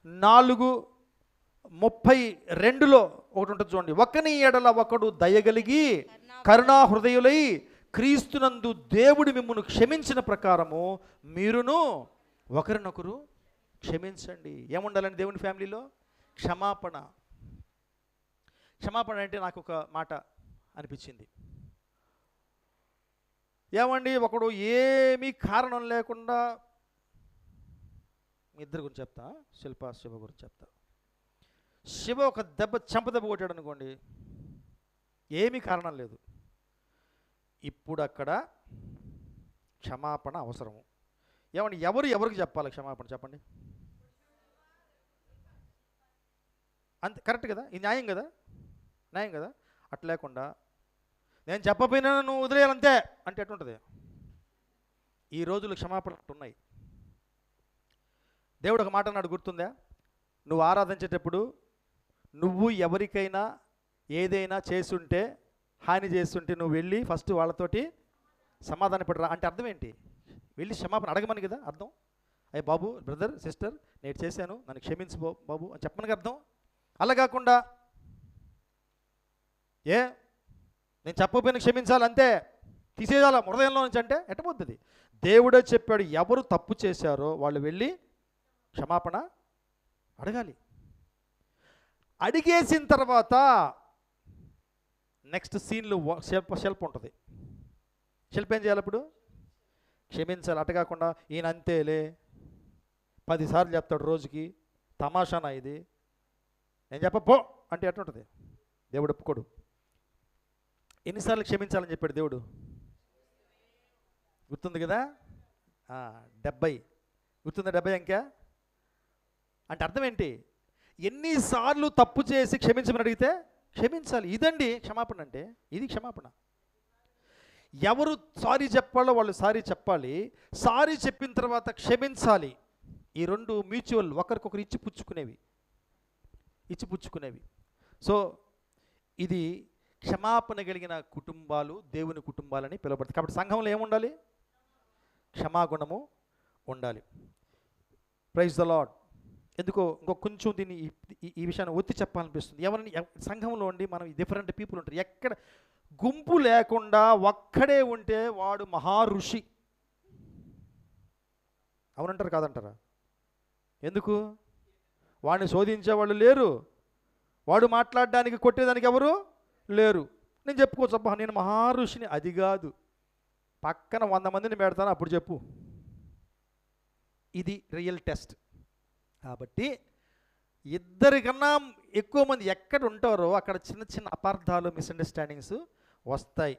4:32 ఒకటి ఉంటుంది చూడండి, ఒకని ఎడల ఒకడు దయగలిగి కరుణా హృదయులై క్రీస్తునందు దేవుడు మిమ్మును క్షమించిన ప్రకారము మీరును ఒకరినొకరు క్షమించండి. ఏముండాలండి దేవుని ఫ్యామిలీలో? క్షమాపణ అంటే నాకు ఒక మాట అనిపించింది. ఏమండి, ఒకడు ఏమీ కారణం లేకుండా, మీ ఇద్దరు గురించి చెప్తా, శివ గురించి చెప్తా. శివ ఒక చెంపదెబ్బ కొట్టాడు అనుకోండి, ఏమీ కారణం లేదు. ఇప్పుడు అక్కడ క్షమాపణ అవసరము. ఏమండి, ఎవరికి చెప్పాలి క్షమాపణ చెప్పండి? అంతే, కరెక్ట్ కదా? ఇది న్యాయం కదా? అట్లా లేకుండా నేను చెప్పపోయినా నువ్వు వదిలేయాలంతే అంటే ఎట్లుంటుంది? ఈ రోజులు క్షమాపణ ఉన్నాయి. దేవుడు ఒక మాట అన్నాడు, గుర్తుందా? నువ్వు ఆరాధించేటప్పుడు నువ్వు ఎవరికైనా ఏదైనా చేసుంటే, హాని చేస్తుంటే నువ్వు వెళ్ళి ఫస్ట్ వాళ్ళతోటి సమాధానపడరా అంటే అర్థం ఏంటి? వెళ్ళి క్షమాపణ అడగమని కదా అర్థం. అయ్యి బాబు, బ్రదర్, సిస్టర్, నేను చేశాను, నన్ను క్షమించు బాబు అని చెప్పమని అర్థం. అలా కాకుండా నేను చెప్పకపోయినా క్షమించాలంతే, తీసేయాల హృదయంలో నుంచి అంటే ఎట్టబోతుంది? దేవుడే చెప్పాడు, ఎవరు తప్పు చేశారో వాళ్ళు వెళ్ళి క్షమాపణ అడగాలి. అడిగేసిన తర్వాత నెక్స్ట్ సీన్లో శిల్ప ఉంటుంది. శిల్ప ఏం చేయాలి? అప్పుడు క్షమించాలి. అట్ట కాకుండా ఈయన అంతేలే 10 సార్లు చెప్తాడు రోజుకి, తమాషానా ఇది, నేను చెప్పపో అంటే ఎట్లుంటుంది? దేవుడు ఒప్పుకోడు. ఎన్నిసార్లు క్షమించాలని చెప్పాడు దేవుడు? గుర్తుంది కదా? 70. గుర్తుందా? 70 ఇంకా అంటే అర్థం ఏంటి? ఎన్నిసార్లు తప్పు చేసి క్షమించమని అడిగితే క్షమించాలి. ఇదండి క్షమాపణ అంటే. ఇది క్షమాపణ. ఎవరు సారీ చెప్పాలో వాళ్ళు సారీ చెప్పాలి. సారీ చెప్పిన తర్వాత క్షమించాలి. ఈ రెండు మ్యూచువల్, ఒకరికొకరు ఇచ్చిపుచ్చుకునేవి. సో ఇది క్షమాపణ కలిగిన కుటుంబాలు దేవుని కుటుంబాలని పిలువబడతాయి. కాబట్టి సంఘంలో ఏముండాలి? క్షమాగుణము ఉండాలి. Praise the Lord. ఎందుకో కొంచెం దీన్ని ఈ విషయాన్ని ఒత్తి చెప్పాలనిపిస్తుంది. ఎవరిని సంఘంలో ఉండి మనం డిఫరెంట్ పీపుల్ ఉంటారు. ఎక్కడ గుంపు లేకుండా ఒక్కడే ఉంటే వాడు మహా ఋషి. అవునంటారు కాదంటారా? ఎందుకు? వాడిని శోధించేవాళ్ళు లేరు, వాడు మాట్లాడడానికి కొట్టేదానికి ఎవరు లేరు. నేను చెప్పుకోవచ్చు, అబ్బా నేను మహా ఋషిని. అది కాదు, పక్కన 100 మందిని పెడతాను, అప్పుడు చెప్పు. ఇది రియల్ టెస్ట్. కాబట్టి ఇద్దరికన్నా ఎక్కువ మంది ఎక్కడ ఉంటారో అక్కడ చిన్న చిన్న అపార్థాలు, మిస్అండర్స్టాండింగ్స్ వస్తాయి.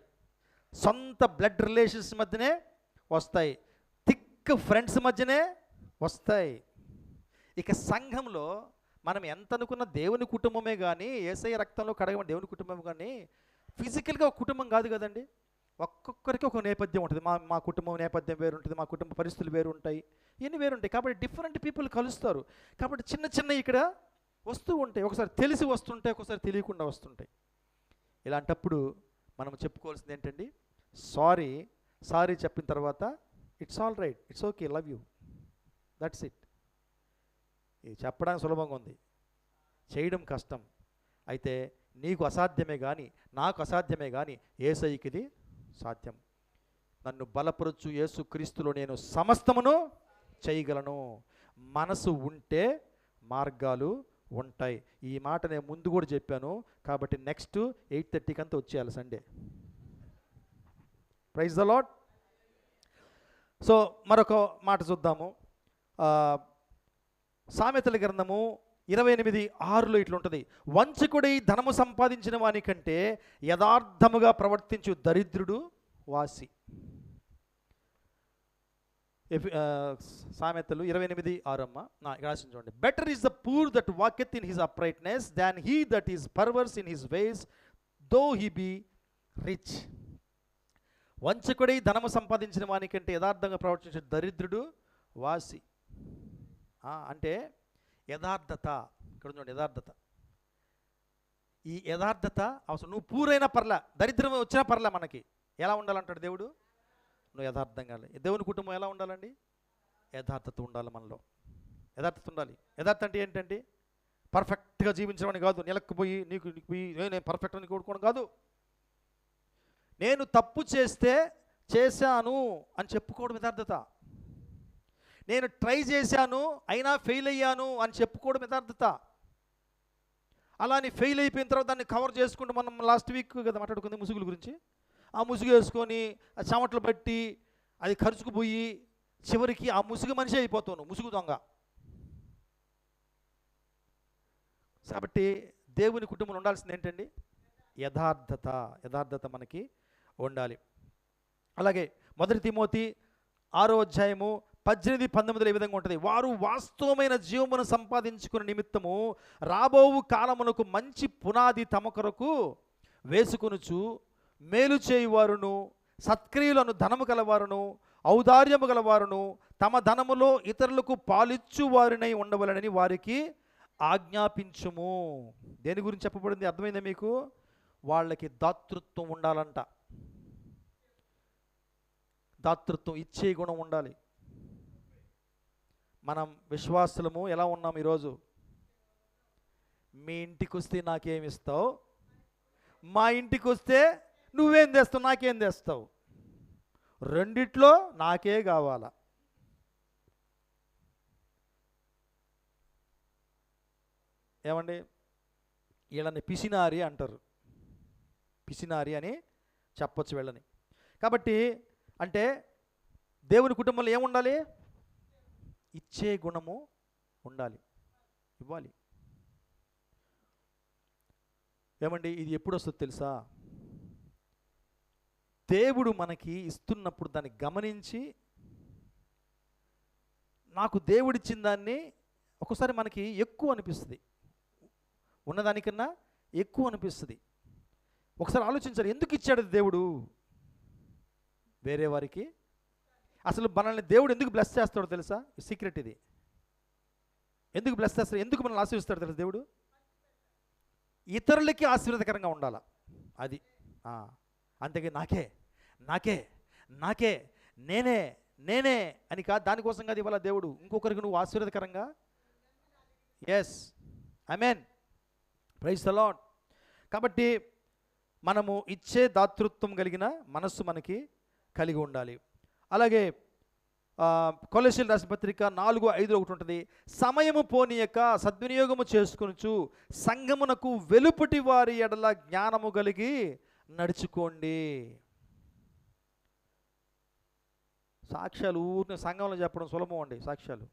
సొంత బ్లడ్ రిలేషన్స్ మధ్యనే వస్తాయి, థిక్ ఫ్రెండ్స్ మధ్యనే వస్తాయి. ఇక సంఘంలో మనం ఎంత అనుకున్న దేవుని కుటుంబమే కానీ, యేసయ్య రక్తంలో కడగబడిన దేవుని కుటుంబం కానీ ఫిజికల్గా ఒక కుటుంబం కాదు కదండి. ఒక్కొక్కరికి ఒక నేపథ్యం ఉంటుంది. మా మా కుటుంబం నేపథ్యం వేరు ఉంటుంది, మా కుటుంబ పరిస్థితులు వేరు ఉంటాయి, ఇవన్నీ వేరుంటాయి. కాబట్టి డిఫరెంట్ పీపుల్ కలుస్తారు. కాబట్టి చిన్న చిన్న ఇక్కడ వస్తూ ఉంటాయి. ఒకసారి తెలిసి వస్తుంటాయి, ఒకసారి తెలియకుండా వస్తుంటాయి. ఇలాంటప్పుడు మనం చెప్పుకోవాల్సింది ఏంటండి? సారీ చెప్పిన తర్వాత it's all right, it's okay, love you, that's it. ఇది చెప్పడానికి సులభంగా ఉంది, చేయడం కష్టం. అయితే నీకు అసాధ్యమే కానీ, నాకు అసాధ్యమే కానీ యేసయ్యకి ఇది సాధ్యం. నన్ను బలపరచు యేసుక్రీస్తులో నేను సమస్తమును చేయగలను. మనసు ఉంటే మార్గాలు ఉంటాయి. ఈ మాట నేను ముందు కూడా చెప్పాను. కాబట్టి నెక్స్ట్ 8:30కి అంతా వచ్చేయాలి Sunday. Praise the Lord. So మరొక మాట చూద్దాము. సామెతల గ్రంథము 28:6 ఇట్లుంటుంది: వంచకుడై ధనము సంపాదించిన వాని కంటే యథార్థముగా ప్రవర్తించు దరిద్రుడు వాసి. సామెతలు 28:6 అమ్మ రాసింది చూడండి. Better is the poor that walketh in his uprightness than he that is perverse in his ways though he be rich. వంచకుడై ధనము సంపాదించిన వానికంటే యథార్థంగా ప్రవర్తించే దరిద్రుడు వాసి. అంటే యథార్థత, ఇక్కడ చూడండి యథార్థత. ఈ యథార్థత అవసరం. నువ్వు పూరైన పర్ల, దరిద్రం వచ్చినా పర్ల, మనకి ఎలా ఉండాలంటాడు దేవుడు? నువ్వు యథార్థంగా. దేవుని కుటుంబం ఎలా ఉండాలండి? యథార్థత ఉండాలి మనలో, యథార్థత ఉండాలి. యథార్థత అంటే ఏంటంటే పర్ఫెక్ట్గా జీవించడం అని కాదు. నెలక్కుపోయి నీకు నేను పర్ఫెక్ట్ అని కోరుకోవడం కాదు. నేను తప్పు చేశాను అని చెప్పుకోవడం యథార్థత. నేను ట్రై చేశాను అయినా ఫెయిల్ అయ్యాను అని చెప్పుకోవడం యథార్థత. అలా అని ఫెయిల్ అయిపోయిన తర్వాత దాన్ని కవర్ చేసుకుంటూ, మనం లాస్ట్ వీక్ కదా మాట్లాడుకుంది ముసుగుల గురించి. ఆ ముసుగు వేసుకొని ఆ చెమటలు బట్టి అది ఖర్చుకుపోయి చివరికి ఆ ముసుగు మనిషి అయిపోతాను, ముసుగు దొంగ. కాబట్టి దేవుని కుటుంబంలో ఉండాల్సింది ఏంటండి? యథార్థత. యథార్థత మనకి ఉండాలి. అలాగే 1 తిమోతి 6:18-19 ఈ విధంగా ఉంటుంది: వారు వాస్తవమైన జీవమును సంపాదించుకునే నిమిత్తము రాబోవు కాలమునకు మంచి పునాది తమ కొరకు వేసుకొనుచు మేలు చేయువారును సత్క్రియలను ధనము గలవారును ఔదార్యము గలవారును తమ ధనములో ఇతరులకు పాలిచ్చు వారినై ఉండవలనని వారికి ఆజ్ఞాపించుము. దేని గురించి చెప్పబడింది అర్థమైందా మీకు? వాళ్ళకి దాతృత్వం ఉండాలంట. దాతృత్వం, ఇచ్చే గుణం ఉండాలి. మనం విశ్వాసులము ఎలా ఉన్నాం ఈరోజు? మీ ఇంటికి వస్తే నాకేమి ఇస్తావు, మా ఇంటికి వస్తే నువ్వేం తెస్తావు, నాకేం తెస్తావు, రెండిట్లో నాకే కావాలా. ఏమండి? వీళ్ళని పిసినారి అంటారు. పిసినారి అని చెప్పొచ్చు వీళ్ళని. కాబట్టి అంటే దేవుని కుటుంబంలో ఏముండాలి? ఇచ్చే గుణము ఉండాలి, ఇవ్వాలి. ఏమండి? ఇది ఎప్పుడు వస్తుందో తెలుసా? దేవుడు మనకి ఇస్తున్నప్పుడు దాన్ని గమనించి, నాకు దేవుడిచ్చిన దాన్ని ఒక్కోసారి మనకి ఎక్కువ అనిపిస్తుంది, ఉన్నదానికన్నా ఎక్కువ అనిపిస్తుంది. ఒకసారి ఆలోచించాలి, ఎందుకు ఇచ్చాడు దేవుడు వేరే వారికి? అసలు మనల్ని దేవుడు ఎందుకు బ్లెస్ చేస్తాడో తెలుసా? సీక్రెట్ ఇది. ఎందుకు బ్లెస్ చేస్తాడు, ఎందుకు మనల్ని ఆశీర్వదిస్తాడు తెలుసా? దేవుడు ఇతరులకి ఆశీర్వాదకరంగా ఉండాలా, అది. అంతేగా నాకే నాకే నాకే నేనే నేనే అని కాదు, దానికోసం కాదు ఇవాళ దేవుడు. ఇంకొకరికి నువ్వు ఆశీర్వాదకరంగా. Yes, amen, praise the Lord. కాబట్టి మనము ఇచ్చే దాతృత్వం కలిగిన మనస్సు మనకి కలిగి ఉండాలి. అలాగే కొలొస్సీయులకు రాసిన పత్రిక 4:5 ఒకటి ఉంటుంది: సమయము పోనీయక సద్వినియోగము చేసుకొనుచు సంఘమునకు వెలుపటి వారి ఎడల జ్ఞానము కలిగి నడుచుకోండి. సాక్ష్యాలు ఊరిని సంఘంలో చెప్పడం సులభం అండి. సాక్ష్యాలు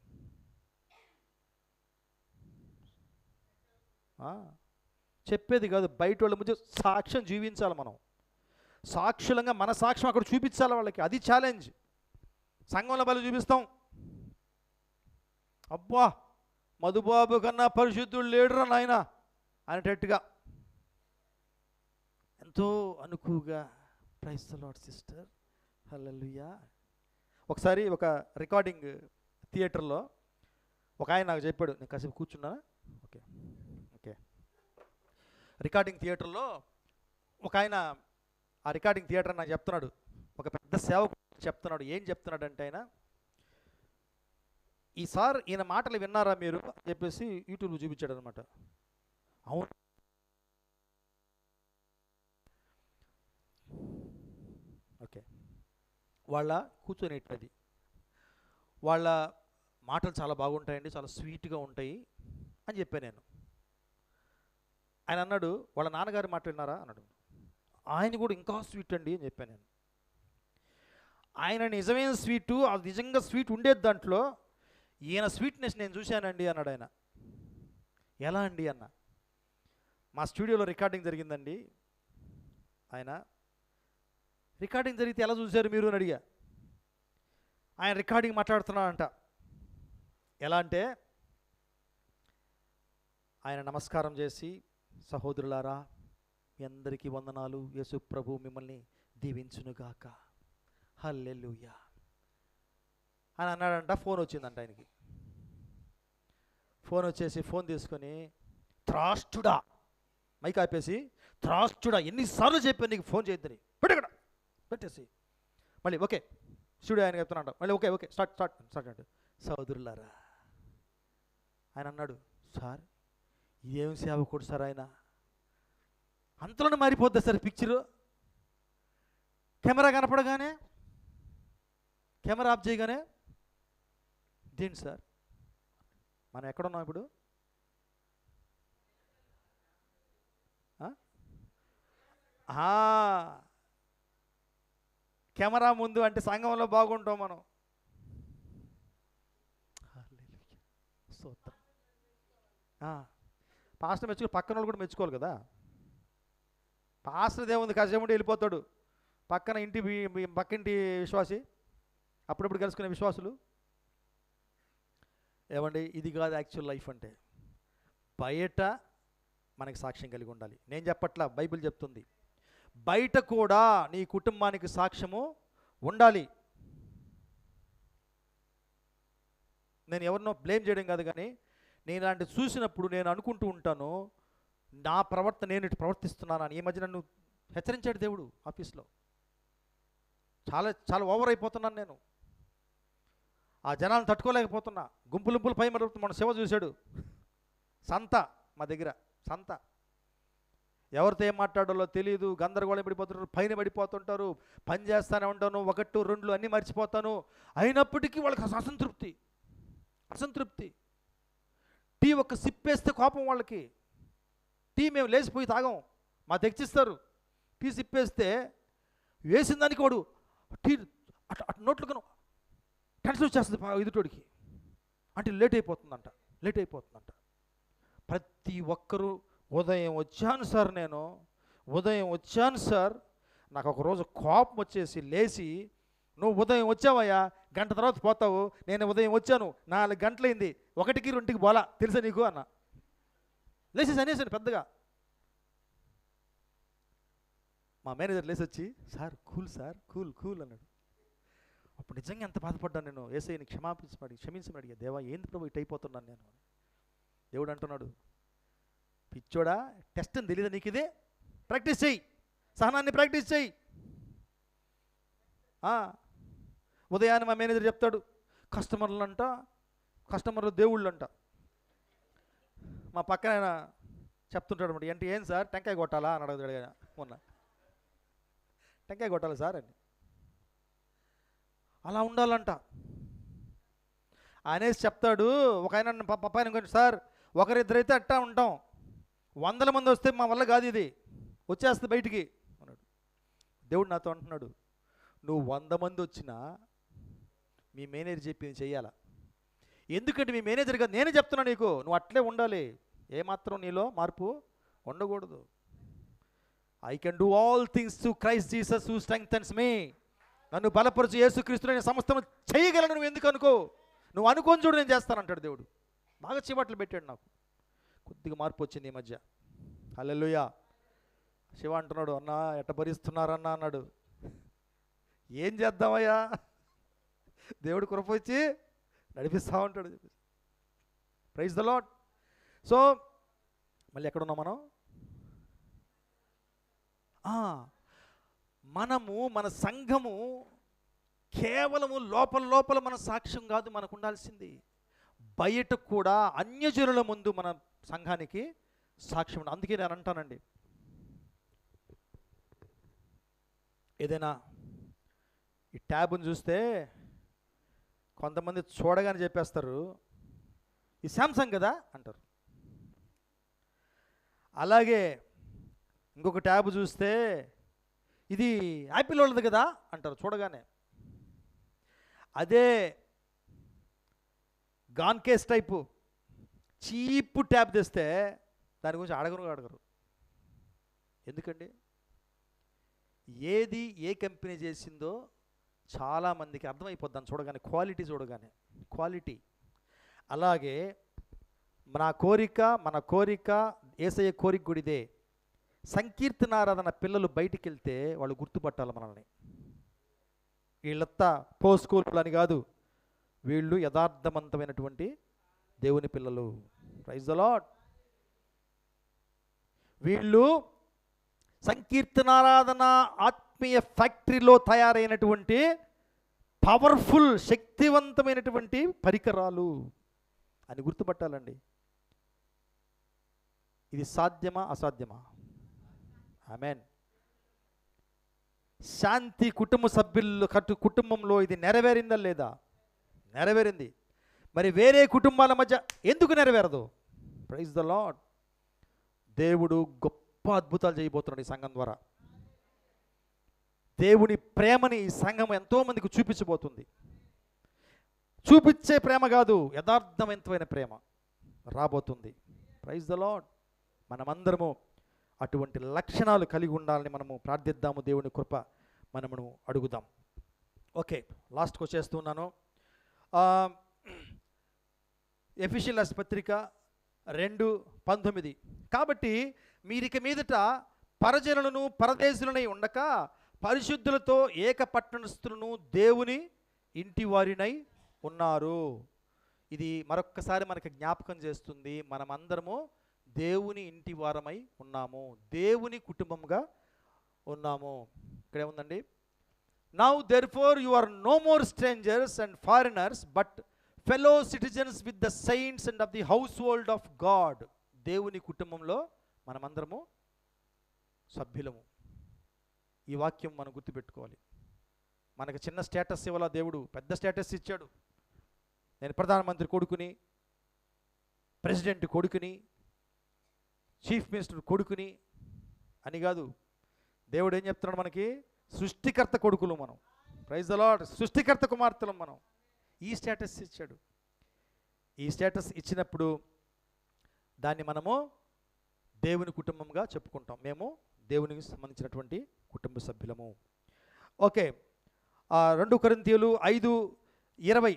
చెప్పేది కాదు, బయట వాళ్ళ మధ్య సాక్ష్యం జీవించాలి. మనం సాక్షులంగా మన సాక్ష్యం అక్కడ చూపించాలి వాళ్ళకి, అది ఛాలెంజ్. సంఘంలో బలి చూపిస్తాం, అబ్బా మధుబాబు కన్నా పరిశుద్ధుడు లేడురా నాయన అనేటట్టుగా, ఎంతో అనుకువగా ప్రైజ్ ద లార్డ్ సిస్టర్, హల్లెలూయా. ఒకసారి ఒక రికార్డింగ్ థియేటర్లో ఒక ఆయన నాకు చెప్పాడు, నేను కాసేపు కూర్చున్నా. Okay okay. రికార్డింగ్ థియేటర్లో ఒక ఆయన, ఆ రికార్డింగ్ థియేటర్ నాకు చెప్తున్నాడు, ఒక పెద్ద సేవకుడు చెప్తున్నాడు. ఏం చెప్తున్నాడంటే ఆయన, ఈసారి ఈయన మాటలు విన్నారా మీరు అని చెప్పేసి యూట్యూబ్లో చూపించాడు అనమాట. అవును, ఓకే. వాళ్ళ కూర్చొనేటది, వాళ్ళ మాటలు చాలా బాగుంటాయండి, చాలా స్వీట్గా ఉంటాయి అని చెప్పాను నేను. ఆయన అన్నాడు, వాళ్ళ నాన్నగారి మాట విన్నారా అన్నాడు. ఆయన కూడా ఇంకా స్వీట్ అండి అని చెప్పాను నేను. ఆయన నిజమైన స్వీటు, అది నిజంగా స్వీట్ ఉండేది దాంట్లో, ఈయన స్వీట్నెస్ నేను చూశానండి అన్నాడు ఆయన. ఎలా అండి అన్న. మా స్టూడియోలో రికార్డింగ్ జరిగిందండి. ఆయన రికార్డింగ్ జరిగితే ఎలా చూశారు మీరు అని అడిగా. ఆయన రికార్డింగ్ మాట్లాడుతున్నాడంట. ఎలా అంటే, ఆయన నమస్కారం చేసి, సహోదరులారా మీ అందరికీ వందనాలు, యేసు ప్రభు మిమ్మల్ని దీవించునుగాక, హల్లెలూయా అని అన్నాడంట. ఫోన్ వచ్చిందంట ఆయనకి. ఫోన్ వచ్చేసి ఫోన్ తీసుకొని, త్రాష్టుడా, మైక్ ఆపేసి, త్రాష్టుడా ఎన్నిసార్లు చెప్పాను నీకు ఫోన్ చేయొద్దని, పెట్టక్కడ పెట్టేసి మళ్ళీ ఓకే స్టూడియో ఆయన చెప్తున్నాడు. మళ్ళీ okay okay start start start అంటే, సహోదరులారా ఆయన అన్నాడు, సార్ ఇదేం సేవకుడు సార్ ఆయన, అంతలోనే మారిపోద్ది సార్ పిక్చరు. కెమెరా కనపడగానే, కెమెరా ఆఫ్ చేయగానే, ఇదేంటి సార్ మనం ఎక్కడున్నాం ఇప్పుడు? కెమెరా ముందు అంటే సంఘంలో బాగుంటాం మనం. సూత్రం. పాస్టర్ మెచ్చుకో, పక్కన వాళ్ళు కూడా మెచ్చుకోవాలి కదా. పాస్టర్ దేవుంది కష్టముండి వెళ్ళిపోతాడు, పక్కన పక్కింటి విశ్వాసి, అప్పుడప్పుడు కలుసుకునే విశ్వాసులు. ఏమండి, ఇది కాదు యాక్చువల్ లైఫ్ అంటే. బయట మనకి సాక్ష్యం కలిగి ఉండాలి. నేను చెప్పట్లా, బైబిల్ చెప్తుంది. బయట కూడా నీ కుటుంబానికి సాక్ష్యము ఉండాలి. నేను ఎవరినో బ్లేమ్ చేయడం కాదు, కానీ నేను ఇలాంటి చూసినప్పుడు నేను అనుకుంటూ ఉంటాను, నా ప్రవర్తన నేను ఇటు ప్రవర్తిస్తున్నాను. ఈ మధ్య నన్ను హెచ్చరించాడు దేవుడు ఆఫీస్లో. చాలా చాలా ఓవర్ అయిపోతున్నాను నేను. ఆ జనాలను తట్టుకోలేకపోతున్నా. గుంపులు పై మన సేవ చూశాడు. సంత మా దగ్గర సంత, ఎవరితో ఏం మాట్లాడాలో తెలియదు, గందరగోళం పడిపోతుంటారు, పైన పడిపోతుంటారు. పని చేస్తూనే ఉంటాను, 1 2 అన్నీ మర్చిపోతాను. అయినప్పటికీ వాళ్ళకి అసంతృప్తి. టీ ఒక సిప్పేస్తే కోపం వాళ్ళకి. టీ మేము లేచిపోయి తాగం, మా తెచ్చిస్తారు. టీ సిప్పేస్తే వేసిన దానికి వాడు టీ అటు నోట్లుగా టెన్షన్ వచ్చేస్తుంది ఎదుటోడికి. అంటే లేట్ అయిపోతుందంట. ప్రతి ఒక్కరూ ఉదయం వచ్చాను సార్, నాకు ఒకరోజు కోపం వచ్చేసి లేచి, నువ్వు ఉదయం వచ్చావయ్యా, గంట తర్వాత పోతావు, నేను ఉదయం వచ్చాను 4 గంటలైంది, 1కి 2కి పోలా తెలుసా నీకు అన్న. లేచేసి అనేసాను పెద్దగా. మా మేనేజర్ లేచి వచ్చి, సార్ కూల్ అన్నాడు. అప్పుడు నిజంగా ఎంత బాధపడ్డాను నేను. యేసయ్యని క్షమించమని అడిగా, దేవా ఏంది ప్రభు ఇటు అయిపోతున్నాను నేను. దేవుడు అంటున్నాడు, పిచ్చోడా, టెస్ట్ అని తెలియదా నీకు? ఇదే ప్రాక్టీస్ చెయ్యి, సహనాన్ని ప్రాక్టీస్ చెయ్యి. ఉదయాన్నే మా మేనేజర్ చెప్తాడు, కస్టమర్లు దేవుళ్ళు అంట. మా పక్కన ఆయన చెప్తుంటాడు అనమాట, అంటే ఏం సార్ టెంకాయ కొట్టాలా అని అడుగుతాడు ఆయన. మొన్న టెంకాయ కొట్టాలి సార్ అని. అలా ఉండాలంట అనేసి చెప్తాడు. ఒక ఆయన పప్పాయన, సార్ ఒకరిద్దరైతే అట్టా ఉంటాం, 100 మంది వస్తే మా వల్ల కాదు, ఇది వచ్చేస్తుంది బయటికి అన్నాడు. దేవుడు నాతో అంటున్నాడు, నువ్వు 100 మంది వచ్చినా మీ మేనేజర్ చెప్పింది చెయ్యాలా. ఎందుకంటే మీ మేనేజర్ కాదు, నేనే చెప్తున్నా నీకు, నువ్వు అట్లే ఉండాలి. ఏమాత్రం నీలో మార్పు ఉండకూడదు. I can do all things to Christ Jesus who strengthens me. నన్ను బలపరచు యేసుక్రీస్తు నేను సమస్తం చేయగలను. నువ్వు ఎందుకు అనుకో, నువ్వు అనుకోని చూడు, నేను చేస్తానంటాడు దేవుడు. బాగా చీవాట్లు పెట్టాడు నాకు. కొద్దిగా మార్పు వచ్చింది ఈ మధ్య. హల్లెలూయా. శివ అంటున్నాడు, అన్నా ఎట్ట భరిస్తున్నారన్నా అన్నాడు. ఏం చేద్దామయ్యా, దేవుడు కృప వచ్చి నడిపిస్తూ ఉంటాడు. Praise the Lord. సో మళ్ళీ ఎక్కడున్నాం మనం? మనము మన సంఘము కేవలము లోపల మన సాక్ష్యం కాదు మనకు ఉండాల్సింది, బయట కూడా అన్యజనుల ముందు మన సంఘానికి సాక్ష్యం ఉండాలి. అందుకే నేను అంటానండి, ఏదైనా ఈ ట్యాబ్ని చూస్తే కొంతమంది చూడగానే చెప్పేస్తారు ఈ శాంసంగ్ కదా అంటారు. అలాగే ఇంకొక ట్యాబ్ చూస్తే ఇది యాపిల్ వాళ్ళది కదా అంటారు చూడగానే. అదే gone case type cheap tab తెస్తే దాని గురించి అడగరు. ఎందుకండి? ఏది ఏ కంపెనీ చేసిందో చాలామందికి అర్థమైపోద్ది చూడగానే, క్వాలిటీ చూడగానే, క్వాలిటీ. అలాగే మన కోరిక యేసయ్య కోరిక గుడిదే. సంకీర్తనారాధన పిల్లలు బయటికి వెళ్తే వాళ్ళు గుర్తుపట్టాలి మనల్ని. వీళ్ళంతా పోస్కూలు అని కాదు, వీళ్ళు యథార్థవంతమైనటువంటి దేవుని పిల్లలు. Praise the Lord. వీళ్ళు సంకీర్తనారాధన ఆత్మీయ ఫ్యాక్టరీలో తయారైనటువంటి పవర్ఫుల్ శక్తివంతమైనటువంటి పరికరాలు అని గుర్తుపట్టాలండి. ఇది సాధ్యమా అసాధ్యమా? ఆమేన్. శాంతి కుటుంబంలో ఇది నెరవేరిందా లేదా? నెరవేరింది. మరి వేరే కుటుంబాల మధ్య ఎందుకు నెరవేరదు? Praise the lord. దేవుడు గొప్ప అద్భుతాలు చేయబోతున్నాడు ఈ సంఘం ద్వారా. దేవుని ప్రేమని ఈ సంఘం ఎంతోమందికి చూపించబోతుంది. చూపించే ప్రేమ కాదు, యథార్థవంతమైన ప్రేమ రాబోతుంది. Praise the Lord. మనమందరము అటువంటి లక్షణాలు కలిగి ఉండాలని మనము ప్రార్థిద్దాము. దేవుని కృప మనము అడుగుదాం. ఓకే, లాస్ట్కి వచ్చేస్తున్నాను. ఎఫెసీయుల పత్రిక 2:19. కాబట్టి మీరిక మీదట పరజనులను పరదేశులనై ఉండక పరిశుద్ధులతో ఏక పట్టణస్థులను దేవుని ఇంటి వారినై ఉన్నారు. ఇది మరొక్కసారి మనకి జ్ఞాపకం చేస్తుంది, మనమందరము దేవుని ఇంటి వారమై ఉన్నాము, దేవుని కుటుంబంగా ఉన్నాము. ఇక్కడే ఉందండి, now therefore you are no more strangers and foreigners but fellow citizens with the saints and of the household of God. దేవుని కుటుంబంలో మనమందరము సభ్యులము. ఈ వాక్యం మనం గుర్తుపెట్టుకోవాలి. మనకు చిన్న స్టేటస్ ఇవ్వాల, దేవుడు పెద్ద స్టేటస్ ఇచ్చాడు. నేను ప్రధానమంత్రి కొడుకుని, ప్రెసిడెంట్ కొడుకుని, చీఫ్ మినిస్టర్ కొడుకుని అని కాదు. దేవుడు ఏం చెప్తున్నాడు మనకి? సృష్టికర్త కొడుకులు మనం. Praise the Lord. సృష్టికర్త కుమార్తెలు మనం. ఈ స్టేటస్ ఇచ్చాడు. ఈ స్టేటస్ ఇచ్చినప్పుడు దాన్ని మనము దేవుని కుటుంబంగా చెప్పుకుంటాం. మేము దేవునికి సంబంధించినటువంటి కుటుంబ సభ్యులము. ఓకే, 2 కొరింథీయులు 5:20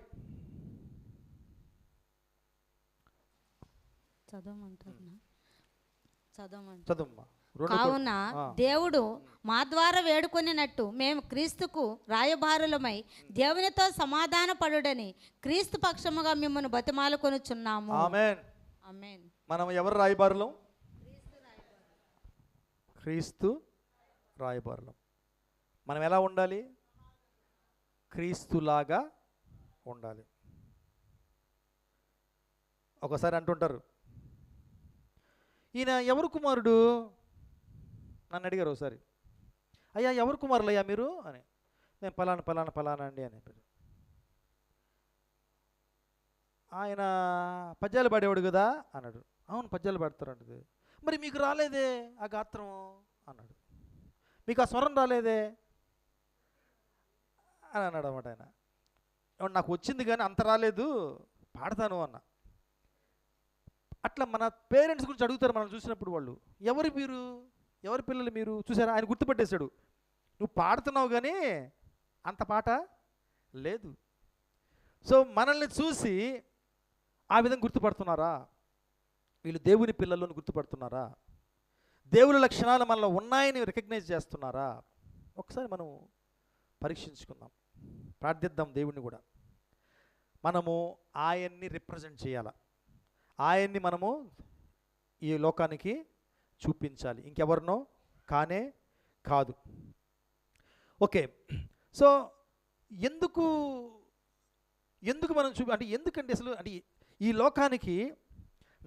చదవమ్మా. కావున దేవుడు మా ద్వారా వేడుకొనినట్టు మేము క్రీస్తుకు రాయబారులమై దేవునితో సమాధాన పడుడని క్రీస్తు పక్షముగా మిమ్మల్ని బతిమాలుకొనుచున్నాము. ఆమేన్. ఆమేన్. మనం ఎవరు రాయబారులం? క్రీస్తు రాయబారులం. మనం ఎలా ఉండాలి? క్రీస్తులాగా ఉండాలి. ఒకసారి అంటుంటారు, ఈయన ఎవరు కుమారుడు నన్ను అడిగారు ఒకసారి. అయ్యా ఎవరు కుమారులయ్యా మీరు అని. నేను పలానా అండి అని. ఆయన పద్యాలు పాడేవాడు కదా అన్నాడు. అవును పద్యాలు పాడతారంటది. మరి మీకు రాలేదే ఆ గాత్రం అన్నాడు. మీకు ఆ స్వరం రాలేదే అని అన్నాడు అన్నమాట ఆయన. నాకు వచ్చింది కానీ అంత రాలేదు, పాడతాను అన్న. అట్లా మన పేరెంట్స్ గురించి అడుగుతారు మనం చూసినప్పుడు. వాళ్ళు ఎవరి పిల్లలు మీరు చూసారా? ఆయన గుర్తుపట్టేశాడు, నువ్వు పాడుతున్నావు కానీ అంత పాట లేదు. సో మనల్ని చూసి ఆ విధంగా గుర్తుపడుతున్నారా? వీళ్ళు దేవుని పిల్లలను గుర్తుపడుతున్నారా? దేవుని లక్షణాలు మనలో ఉన్నాయని రికగ్నైజ్ చేస్తున్నారా? ఒకసారి మనం పరీక్షించుకుందాం, ప్రార్థిద్దాం దేవుణ్ణి కూడా. మనము ఆయన్ని రిప్రజెంట్ చేయాలి, ఆయన్ని మనము ఈ లోకానికి చూపించాలి, ఇంకెవరినో కానే కాదు. ఓకే, సో ఎందుకు మనం అంటే ఎందుకంటే అసలు అంటే ఈ లోకానికి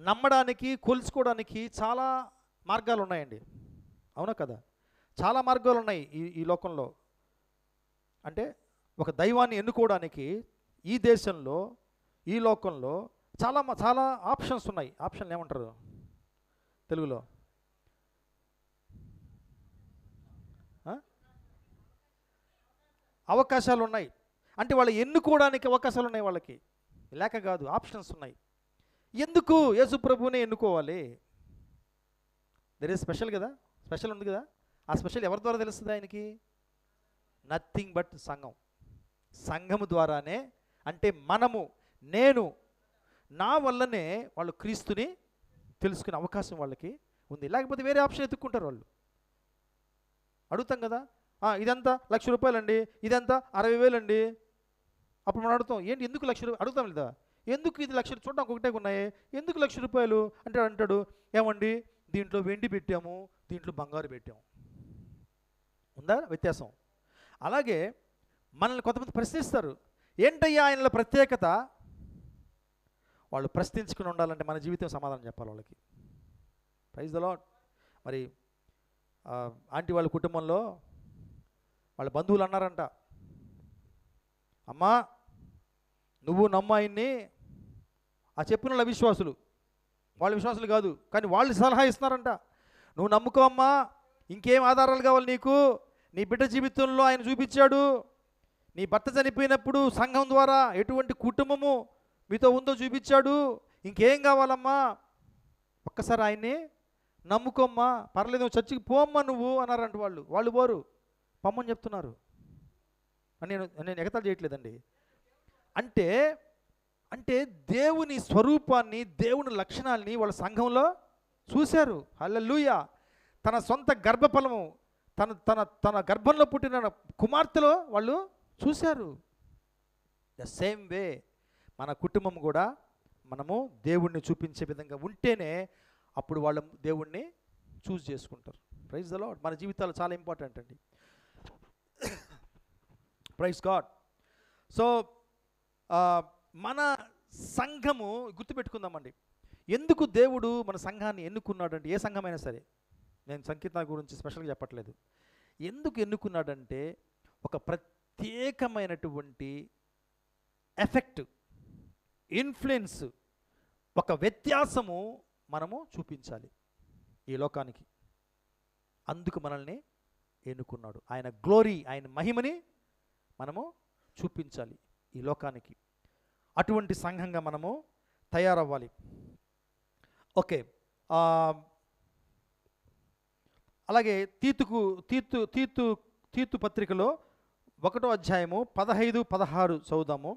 నమ్మడానికి కొలుచుకోవడానికి చాలా మార్గాలు ఉన్నాయండి, అవునా కదా? చాలా మార్గాలు ఉన్నాయి ఈ లోకంలో. అంటే ఒక దైవాన్ని ఎన్నుకోవడానికి ఈ దేశంలో, ఈ లోకంలో చాలా ఆప్షన్స్ ఉన్నాయి. ఆప్షన్లు ఏమంటారు తెలుగులో? అవకాశాలు ఉన్నాయి. అంటే వాళ్ళు ఎన్నుకోవడానికి అవకాశాలు ఉన్నాయి వాళ్ళకి, లేక కాదు, ఆప్షన్స్ ఉన్నాయి. ఎందుకు యేసు ప్రభువునే ఎన్నుకోవాలి? దెర్ ఈజ్ స్పెషల్ కదా, స్పెషల్ ఉంది కదా. ఆ స్పెషల్ ఎవరి ద్వారా తెలుస్తుంది ఆయనకి? నథింగ్ బట్ సంఘము ద్వారానే. అంటే నేను నా వల్లనే వాళ్ళు క్రీస్తుని తెలుసుకునే అవకాశం వాళ్ళకి ఉంది. లేకపోతే వేరే ఆప్షన్ ఎత్తుక్కుంటారు వాళ్ళు. అడుగుతాం కదా, ఇదంతా ₹1,00,000 అండి, ఇదంతా 60,000 అండి. అప్పుడు మనం అడుగుతాం, ఏంటి ఎందుకు ₹1,00,000 అడుగుతాం లేదా? ఎందుకు ఇది ₹1,00,000 చూడడానికి ఒకటే ఉన్నాయి, ఎందుకు ₹1,00,000 అంటే అంటాడు, ఏమండి దీంట్లో వెండి పెట్టాము, దీంట్లో బంగారు పెట్టాము. ఉందా వ్యత్యాసం? అలాగే మనల్ని కొంతమంది ప్రశ్నిస్తారు, ఏంటయ్యా ఆయనలో ప్రత్యేకత? వాళ్ళు ప్రశ్నించుకుని ఉండాలంటే మన జీవితం సమాధానం చెప్పాలి వాళ్ళకి. Praise the lord. మరి ఆంటీ వాళ్ళ కుటుంబంలో వాళ్ళ బంధువులు అన్నారంట, అమ్మా నువ్వు నమ్మాయిని. ఆ చెప్పిన వాళ్ళ విశ్వాసులు, వాళ్ళ విశ్వాసులు కాదు, కానీ వాళ్ళు సలహా ఇస్తున్నారంట, నువ్వు నమ్ముకో అమ్మా, ఇంకేం ఆధారాలు కావాలి నీకు? నీ బిడ్డ జీవితంలో ఆయన చూపించాడు, నీ భర్త చనిపోయినప్పుడు సంఘం ద్వారా ఎటువంటి కుటుంబము మీతో ఉందో చూపించాడు, ఇంకేం కావాలమ్మా? ఒక్కసారి ఆయన్ని నమ్ముకోమ్మా, పర్లేదు చర్చికి పోమ్మా నువ్వు అన్నారంట. వాళ్ళు పోరు, పమ్మని చెప్తున్నారు. నేను ఎగతాళి చేయట్లేదండి. అంటే దేవుని స్వరూపాన్ని, దేవుని లక్షణాలని వాళ్ళ సంఘంలో చూశారు. హల్లెలూయా. తన సొంత గర్భఫలము, తన గర్భంలో పుట్టిన కుమార్తెలో వాళ్ళు చూశారు. ద సేమ్ వే మన కుటుంబం కూడా మనము దేవుణ్ణి చూపించే విధంగా ఉంటేనే అప్పుడు వాళ్ళు దేవుణ్ణి చూస్ చేసుకుంటారు. Praise the Lord. మన జీవితాలు చాలా ఇంపార్టెంట్ అండి. Praise God. సో మన సంఘము గుర్తుపెట్టుకుందామండి, ఎందుకు దేవుడు మన సంఘాన్ని ఎన్నుకున్నాడంటే, ఏ సంఘమైనా సరే, నేను సంకీర్తన గురించి స్పెషల్గా చెప్పట్లేదు, ఎందుకు ఎన్నుకున్నాడంటే ఒక ప్రత్యేకమైనటువంటి ఎఫెక్ట్, ఇన్ఫ్లుయెన్స్, ఒక వ్యత్యాసము మనము చూపించాలి ఈ లోకానికి. అందుకు మనల్ని ఎన్నుకున్నాడు. ఆయన గ్లోరీ, ఆయన మహిమని మనము చూపించాలి ఈ లోకానికి. అటువంటి సంఘంగా మనము తయారవ్వాలి. ఓకే, అలాగే తీతు పత్రికలో 1వ అధ్యాయము 15-16 చదువుదాము.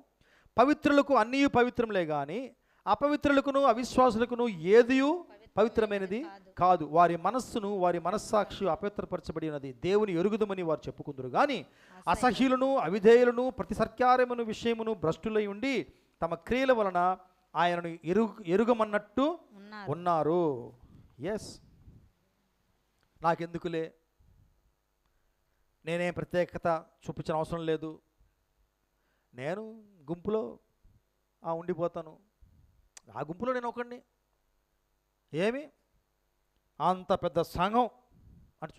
పవిత్రులకు అన్నీ పవిత్రములే కానీ అపవిత్రులకును అవిశ్వాసులకును ఏదియు పవిత్రమైనది కాదు. వారి మనస్సును, వారి మనస్సాక్షి అపవిత్రపరచబడి ఉన్నది. దేవుని ఎరుగుదమని వారు చెప్పుకుందరు కానీ అసహ్యులను, అవిధేయులను, ప్రతి సత్కార్యమును విషయమును భ్రష్టులై ఉండి తమ క్రియల వలన ఆయనను ఎరుగమన్నట్టు ఉన్నారు. ఎస్, నాకెందుకులే, నేనేం ప్రత్యేకత చూపించిన అవసరం లేదు, నేను గుంపులో ఉండిపోతాను, ఆ గుంపులో నేను ఒకడిని, ఏమి అంత పెద్ద సంఘం అంటే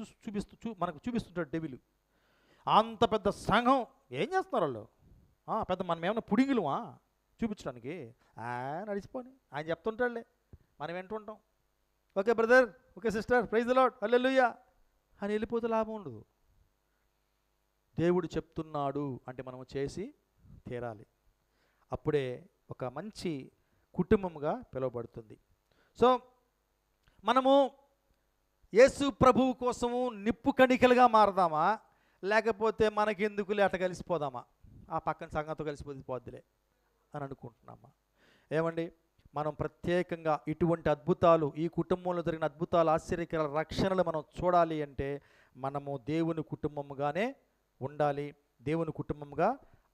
మనకు చూపిస్తుంటాడు డెవిలు. అంత పెద్ద సంఘం ఏం చేస్తున్నారు వాళ్ళు? పెద్ద మనం ఏమన్నా పుడింగులుమా చూపించడానికి? నడిచిపోని ఆయన చెప్తుంటాడులే, మనం వింటుంటాం. Okay brother, okay sister, praise the lord, హల్లెలూయా అని వెళ్ళిపోతే లాభం ఉండదు. దేవుడు చెప్తున్నాడు అంటే మనము చేసి తీరాలి. అప్పుడే ఒక మంచి కుటుంబంగా పిలువబడుతుంది. సో మనము యేసు ప్రభువు కోసము నిప్పు కణికలుగా మారదామా, లేకపోతే మనకెందుకులే అట్లా కలిసిపోదామా, ఆ పక్కన సంఘంతో కలిసిపోద్దిలే అని అనుకుంటున్నామా? ఏమండి, మనం ప్రత్యేకంగా ఇటువంటి అద్భుతాలు, ఈ కుటుంబంలో జరిగిన అద్భుతాలు, ఆశ్చర్యకర రక్షణలు మనం చూడాలి అంటే మనము దేవుని కుటుంబముగానే ఉండాలి. దేవుని కుటుంబంగా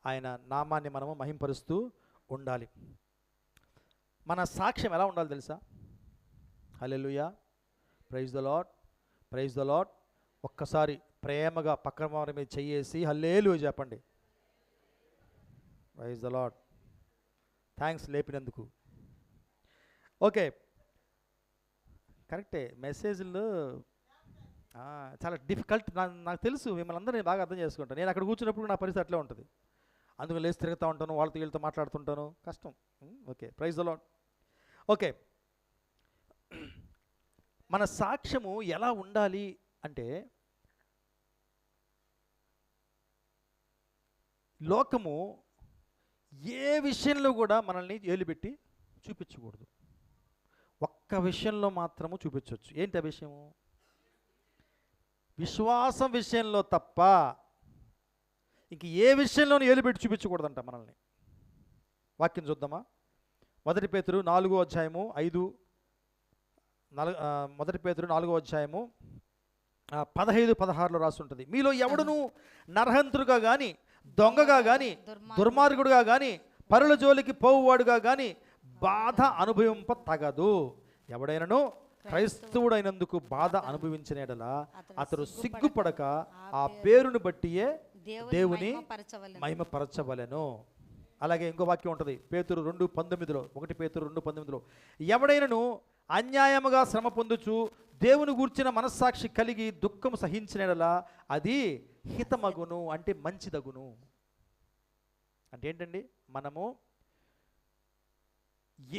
ఆయన నామాన్ని మనము మహింపరుస్తూ ఉండాలి. మన సాక్ష్యం ఎలా ఉండాలి తెలుసా? హల్లెలూయా, praise the lord, praise the lord. ఒక్కసారి ప్రేమగా పక్కన వారి మీద చెయ్యేసి హల్లెలూయా చెప్పండి. Praise the lord. థ్యాంక్స్ లేపినందుకు. ఓకే, కరెక్టే. మెసేజ్లు చాలా డిఫికల్ట్. నాకు తెలుసు, మిమ్మల్ని అందరూ నేను బాగా అర్థం చేసుకుంటాను. నేను అక్కడ కూర్చున్నప్పుడు నా పరిస్థితి అట్లే ఉంటుంది. అందుకు లేచి తిరుగుతూ ఉంటాను, వాళ్ళతో వీళ్ళతో మాట్లాడుతుంటాను, కష్టం. Okay, praise the lord. Okay, మన సాక్ష్యము ఎలా ఉండాలి అంటే, లోకము ఏ విషయంలో కూడా మనల్ని ఏలుబెట్టి చూపించకూడదు. ఒక్క విషయంలో మాత్రము చూపించవచ్చు. ఏంటి ఆ విషయము? విశ్వాసం విషయంలో తప్ప ఇంక ఏ విషయంలోనూ ఏలుబెట్టి చూపించకూడదంట మనల్ని. వాక్యం చూద్దామా? 1 పేతురు 4వ అధ్యాయము 1 పేతురు 4వ అధ్యాయము 15-16లో రాసి ఉంటుంది. మీలో ఎవడును నరహంతుడుగా కానీ, దొంగగా కానీ, దుర్మార్గుడుగా కానీ, పరుల జోలికి పోవువాడుగా కానీ బాధ అనుభవింప తగదు. ఎవడైనను క్రైస్తవుడైనందుకు బాధ అనుభవించిన యెడల అతడు సిగ్గుపడక ఆ పేరును బట్టియే దేవుని మహిమపరచవలెను. అలాగే ఇంకో వాక్యం ఉంటుంది, పేతురు 2:19లో, 1 పేతురు 2:19లో, ఎవడైనను అన్యాయముగా శ్రమ పొందుచు దేవుని గూర్చిన మనస్సాక్షి కలిగి దుఃఖము సహించిన యెడల అది హితమగును, అంటే మంచిదగును. అంటే ఏంటండి? మనము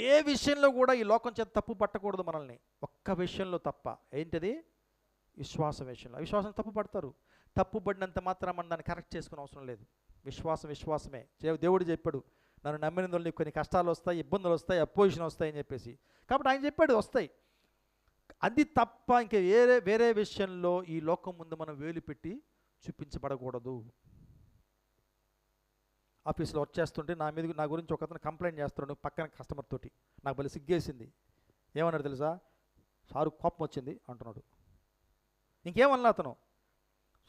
ఏ విషయంలో కూడా ఈ లోకం చేత తప్పు పట్టకూడదు మనల్ని. ఒక్క విషయంలో తప్ప. ఏంటది? విశ్వాసం విషయంలో. విశ్వాసం తప్పు పడతారు. తప్పు పడినంత మాత్రం మనం దాన్ని కరెక్ట్ చేసుకునే అవసరం లేదు. విశ్వాసం విశ్వాసమే. దేవుడు చెప్పాడు, నన్ను నమ్మిన వాళ్ళు నీకు కొన్ని కష్టాలు వస్తాయి, ఇబ్బందులు వస్తాయి, అపోజిషన్ వస్తాయి అని చెప్పేసి. కాబట్టి ఆయన చెప్పాడు వస్తాయి. అది తప్ప ఇంకా వేరే విషయంలో ఈ లోకం ముందు మనం వేలు పెట్టి చూపించబడకూడదు. ఆఫీస్లో వర్క్ చేస్తుంటే నా గురించి ఒకతను కంప్లైంట్ చేస్తున్నాడు పక్కన కస్టమర్ తోటి. నాకు భలే సిగ్గేసింది. ఏమన్నాడు తెలుసా? సారు కోపం వచ్చింది అంటున్నాడు. ఇంకేమన్నా అతను,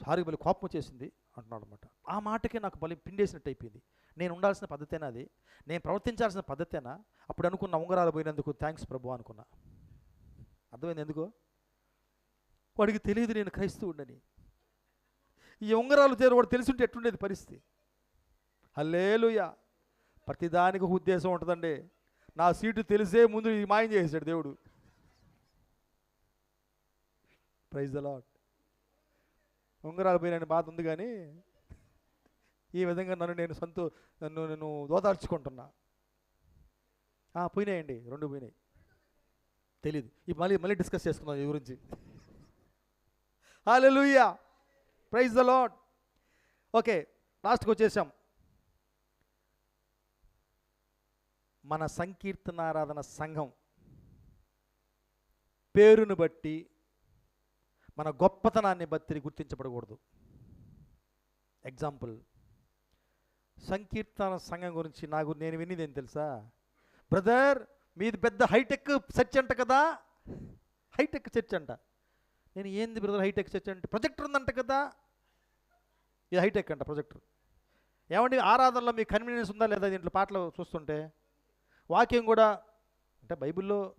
సారీ భలే కోపం వచ్చేసింది అంటున్నాడు అనమాట. ఆ మాటకి నాకు భలే పిండేసినట్టు అయిపోయింది. నేను ఉండాల్సిన పద్ధతేనా అది? నేను ప్రవర్తించాల్సిన పద్ధతేనా? అప్పుడు అనుకున్న ఉంగరాలు పోయినందుకు థ్యాంక్స్ ప్రభు అనుకున్నా. అర్థమైంది ఎందుకు? వాడికి తెలియదు నేను క్రైస్తవుడని. ఈ ఉంగరాలు వాడు తెలిసింటే ఎట్టుండేది పరిస్థితి. హల్లెలూయా. ప్రతిదానికి ఒక ఉద్దేశం ఉంటుందండి. నా సీటు తెలిసే ముందు ఈ మాయం చేసాడు దేవుడు. Praise the Lord. ఉంగరాలు పోయిన బాధ ఉంది, కానీ ఈ విధంగా నన్ను నేను దోదార్చుకుంటున్నా. పోయినాయండి, 2 పోయినాయి. తెలీదు. ఇప్పుడు మళ్ళీ డిస్కస్ చేసుకుందాం ఈ గురించి. హల్లెలూయా, ప్రైజ్ ద లార్డ్. ఓకే, లాస్ట్కి వచ్చేసాం. మన సంకీర్తనారాధన సంఘం పేరును బట్టి, మన గొప్పతనాన్ని బట్టి గుర్తించబడకూడదు. ఎగ్జాంపుల్, సంకీర్తన సంఘం గురించి నేను విన్నది ఏం తెలుసా? బ్రదర్ మీది పెద్ద హైటెక్ చర్చ్ అంట కదా. హైటెక్ చర్చ్ అంట. నేను ఏంది బ్రదర్ హైటెక్ చర్చ్ అంటే? ప్రొజెక్టర్ ఉందంట కదా. ఇది హైటెక్ అంట ప్రొజెక్టర్. ఏమండి ఆరాధనలో మీకు కన్వీనియన్స్ ఉందా లేదా? దీంట్లో పాటలు చూస్తుంటే వాక్యం కూడా అంటే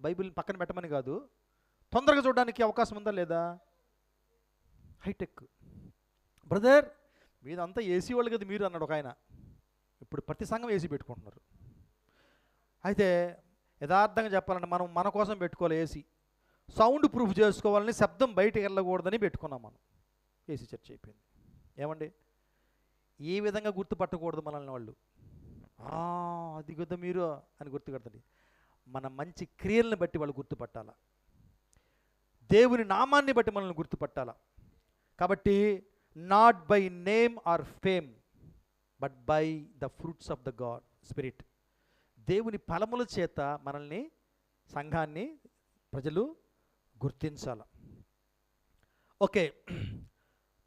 బైబిల్ పక్కన పెట్టమని కాదు, తొందరగా చూడడానికి అవకాశం ఉందా లేదా? హైటెక్. బ్రదర్ మీదంతా ఏసీ వాళ్ళు కదా మీరు అన్నాడు ఒక ఆయన. ఇప్పుడు ప్రతి సంఘం ఏసీ పెట్టుకుంటున్నారు. అయితే యథార్థంగా చెప్పాలంటే మనం మన కోసం పెట్టుకోవాలి ఏసీ. సౌండ్ ప్రూఫ్ చేసుకోవాలని, శబ్దం బయటకు వెళ్ళకూడదని పెట్టుకున్నాం మనం. ఏసీ చర్చ్ అయిపోయింది. ఏమండి ఏ విధంగా గుర్తుపట్టకూడదు మనల్ని వాళ్ళు? అది కదా మీరు అని గుర్తుపడతండి. మన మంచి క్రియలను బట్టి వాళ్ళు గుర్తుపట్టాల. దేవుని నామాన్ని బట్టి మనల్ని గుర్తుపట్టాల. కాబట్టి not by name or fame but by the fruits of the God spirit. దేవుని ఫలముల చేత మనల్ని, సంఘాన్ని ప్రజలు గుర్తించాల. ఓకే,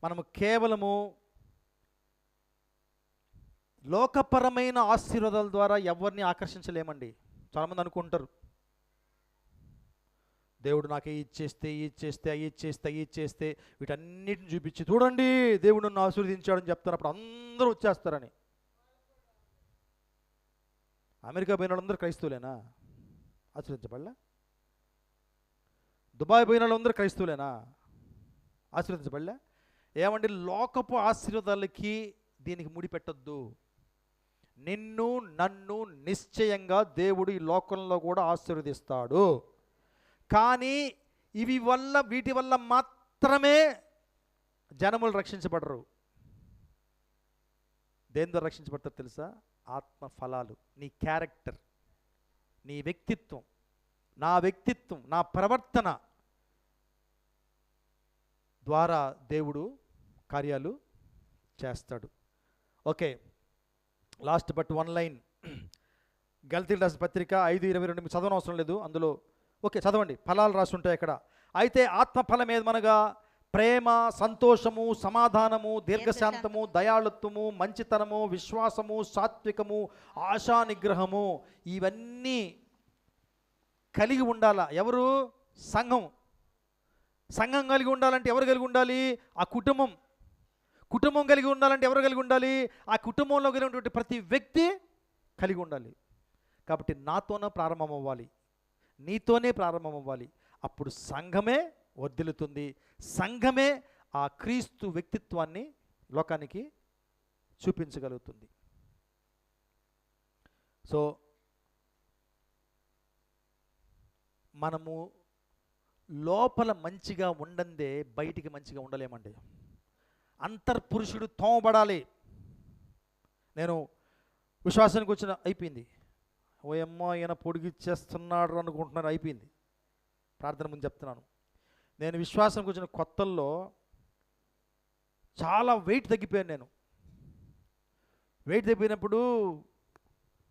మనము కేవలము లోకపరమైన ఆశీర్వాదాల ద్వారా ఎవరిని ఆకర్షించలేమండి. చాలామంది అనుకుంటారు దేవుడు నాకు ఇచ్చేస్తే ఇచ్చేస్తే వీటన్నిటిని చూపించి చూడండి దేవుడు నన్ను ఆశీర్వదించాడని చెప్తారు. అప్పుడు అందరూ వచ్చేస్తారని. అమెరికా పోయిన వాళ్ళందరూ క్రైస్తవులేనా? ఆశీర్వదించబడలే. దుబాయ్ పోయిన వాళ్ళందరూ క్రైస్తవులేనా? ఆశీర్వదించబడలే. ఏమండి, లోకపు ఆశీర్వాదాలకి దీనికి ముడిపెట్టద్దు. నిన్ను నన్ను నిశ్చయంగా దేవుడు ఈ లోకంలో కూడా ఆశీర్వదిస్తాడు. కానీ వీటి వల్ల మాత్రమే జనములు రక్షించబడరు. దేని ద్వారా రక్షించబడతారు తెలుసా? ఆత్మ ఫలాలు, నీ క్యారెక్టర్, నీ వ్యక్తిత్వం, నా వ్యక్తిత్వం, నా ప్రవర్తన ద్వారా దేవుడు కార్యాలు చేస్తాడు. Okay, last but one line. గలతీయులకు రాసిన పత్రిక 5:22 మీకు చదవనవసరం లేదు, అందులో ఓకే చదవండి. ఫలాలు రాసి ఉంటాయి అక్కడ. అయితే ఆత్మఫలం ఏమనగా ప్రేమ, సంతోషము, సమాధానము, దీర్ఘశాంతము, దయాళుత్వము, మంచితనము, విశ్వాసము, సాత్వికము, ఆశా నిగ్రహము, ఇవన్నీ కలిగి ఉండాలా. ఎవరు? సంఘం కలిగి ఉండాలంటే ఎవరు కలిగి ఉండాలి? ఆ కుటుంబం కలిగి ఉండాలంటే ఎవరు కలిగి ఉండాలి? ఆ కుటుంబంలో కలిగినటువంటి ప్రతి వ్యక్తి కలిగి ఉండాలి. కాబట్టి నాతోనే ప్రారంభం అవ్వాలి, నీతోనే ప్రారంభం అవ్వాలి. అప్పుడు సంఘమే వర్ధిల్లుతుంది. సంఘమే ఆ క్రీస్తు వ్యక్తిత్వాన్ని లోకానికి చూపించగలుగుతుంది. సో మనము లోపల మంచిగా ఉండందే బయటికి మంచిగా ఉండలేమండి. అంతర్పురుషుడు తోమబడాలి. నేను విశ్వాసానికి వచ్చిన అయిపోయింది, ఓయమ్మ ఈయన పొడిగిచ్చేస్తున్నాడు అనుకుంటున్నారు, అయిపోయింది. ప్రార్థన ముందు చెప్తున్నాను. నేను విశ్వాసానికి వచ్చిన కొత్తల్లో చాలా వెయిట్ తగ్గిపోయాను. నేను వెయిట్ తగ్గిపోయినప్పుడు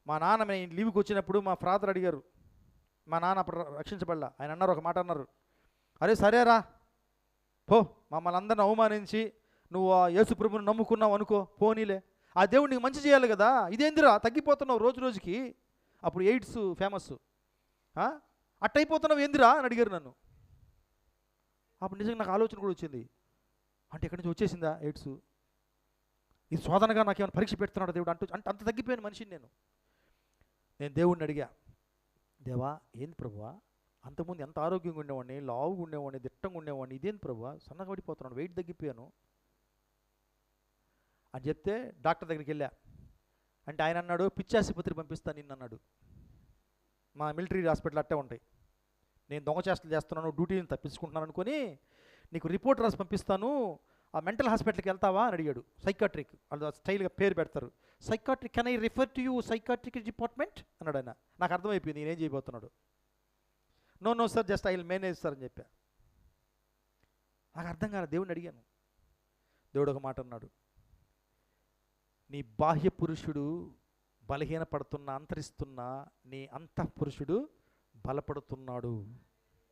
మా నాన్న నేను లీవ్కి వచ్చినప్పుడు మా ఫాదర్ అడిగారు. మా నాన్న అప్పుడు రక్షించబడలా. ఆయన అన్నారు, ఒక మాట అన్నారు, అరే సరేరా పో, మమ్మల్ని అందరిని అవమానించి నువ్వు ఆ యేసు ప్రభువుని నమ్ముకున్నావు అనుకో, పోనీలే, ఆ దేవుడు నీకు మంచి చేయాలి కదా, ఇదేందిరా తగ్గిపోతున్నావు రోజు రోజుకి. అప్పుడు ఎయిడ్స్ ఫేమస్, అట్టయిపోతున్నావు ఏందిరా అని అడిగారు నన్ను. అప్పుడు నిజంగా నాకు ఆలోచన కూడా వచ్చింది, అంటే ఎక్కడి నుంచి వచ్చేసిందా ఎయిడ్స్, ఇది శోధనగా నాకు ఏమైనా పరీక్ష పెడుతున్నాడు దేవుడు అంటే అంత తగ్గిపోయిన మనిషిని నేను దేవుడిని అడిగా, దేవా ఏంది ప్రభువా, అంతకుముందు ఎంత ఆరోగ్యంగా ఉండేవాడిని, లావుగా ఉండేవాడిని, దిట్టంగా ఉండేవాడిని, ఇదేంది ప్రభువా సన్నగా పడిపోతున్నాను, వెయిట్ తగ్గిపోయాను అని చెప్తే డాక్టర్ దగ్గరికి వెళ్ళా. అంటే ఆయన అన్నాడు, పిచ్చి ఆసుపత్రికి పంపిస్తాను నిన్ను అన్నాడు. మా మిలిటరీ హాస్పిటల్ అట్టే ఉంటాయి. నేను దొంగ చేష్టలు చేస్తున్నాను, డ్యూటీని తప్పించుకుంటున్నాను అనుకొని నీకు రిపోర్ట్ రాసి పంపిస్తాను, ఆ మెంటల్ హాస్పిటల్కి వెళ్తావా అని అడిగాడు. సైకాట్రిక్, వాళ్ళు స్టైల్గా పేరు పెడతారు, psychiatric, can I refer to you psychiatric department అన్నాడు ఆయన. నాకు అర్థమైపోయింది నేనేం చేయబోతున్నాడు. No sir, just I will manage sir అని చెప్పా. నాకు అర్థం కాదు, దేవుడిని అడిగాను. దేవుడు ఒక మాట అన్నాడు, నీ బాహ్య పురుషుడు బలహీనపడుతున్నా, అంతరిస్తున్నా, నీ అంతఃపురుషుడు బలపడుతున్నాడు.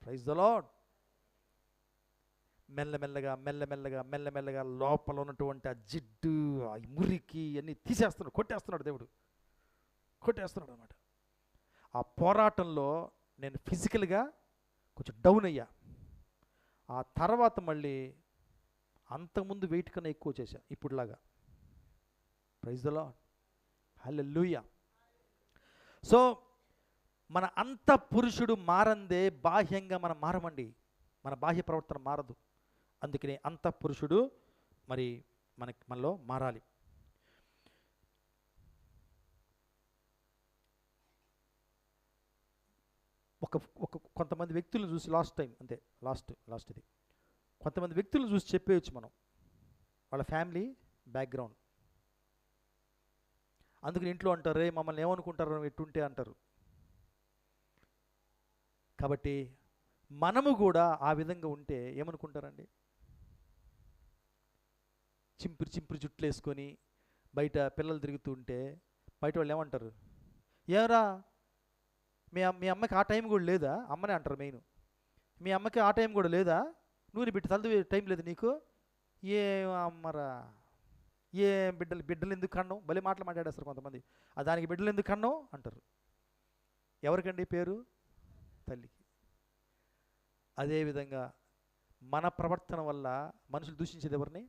Praise the lord. మెల్లమెల్లగా లోపల ఉన్నటువంటి ఆ జిడ్డు, ఆ మురికి అన్నీ తీసేస్తున్నాడు, కొట్టేస్తున్నాడు దేవుడు, కొట్టేస్తున్నాడు అన్నమాట. ఆ పోరాటంలో నేను ఫిజికల్గా కొంచెం డౌన్ అయ్యా. ఆ తర్వాత మళ్ళీ అంతకుముందు వెయిట్ కన్నా ఎక్కువ చేశా ఇప్పుడులాగా. ప్రైజ్ ద లార్డ్, హల్లెలూయా. సో మన అంతఃపురుషుడు మారందే బాహ్యంగా మనం మారమండి, మన బాహ్య ప్రవర్తన మారదు. అందుకని అంతఃపురుషుడు మరి మనలో మారాలి. కొంతమంది వ్యక్తులను చూసి లాస్ట్ ఇది కొంతమంది వ్యక్తులను చూసి చెప్పేయచ్చు మనం, వాళ్ళ ఫ్యామిలీ బ్యాక్గ్రౌండ్. అందుకని ఇంట్లో అంటారు, రే మమ్మల్ని ఏమనుకుంటారు ఎట్టుంటే అంటారు. కాబట్టి మనము కూడా ఆ విధంగా ఉంటే ఏమనుకుంటారండి? చింపిరి జుట్లు వేసుకొని బయట పిల్లలు తిరుగుతూ ఉంటే బయట వాళ్ళు ఏమంటారు? ఏరా మీ అమ్మకి ఆ టైం కూడా లేదా? అమ్మనే అంటారు మెయిన్. మీ అమ్మకి ఆ టైం కూడా లేదా? నూనె బిడ్డ తలదు టైం లేదు నీకు? ఏం అమ్మరా, ఏం బిడ్డలు ఎందుకు కన్నావు? భలే మాటలు మాట్లాడేస్తారు కొంతమంది. దానికి బిడ్డలు ఎందుకు కన్నావు అంటారు. ఎవరికండి పేరు? తల్లికి. అదేవిధంగా మన ప్రవర్తన వల్ల మనుషులు దూషించేది ఎవరిని?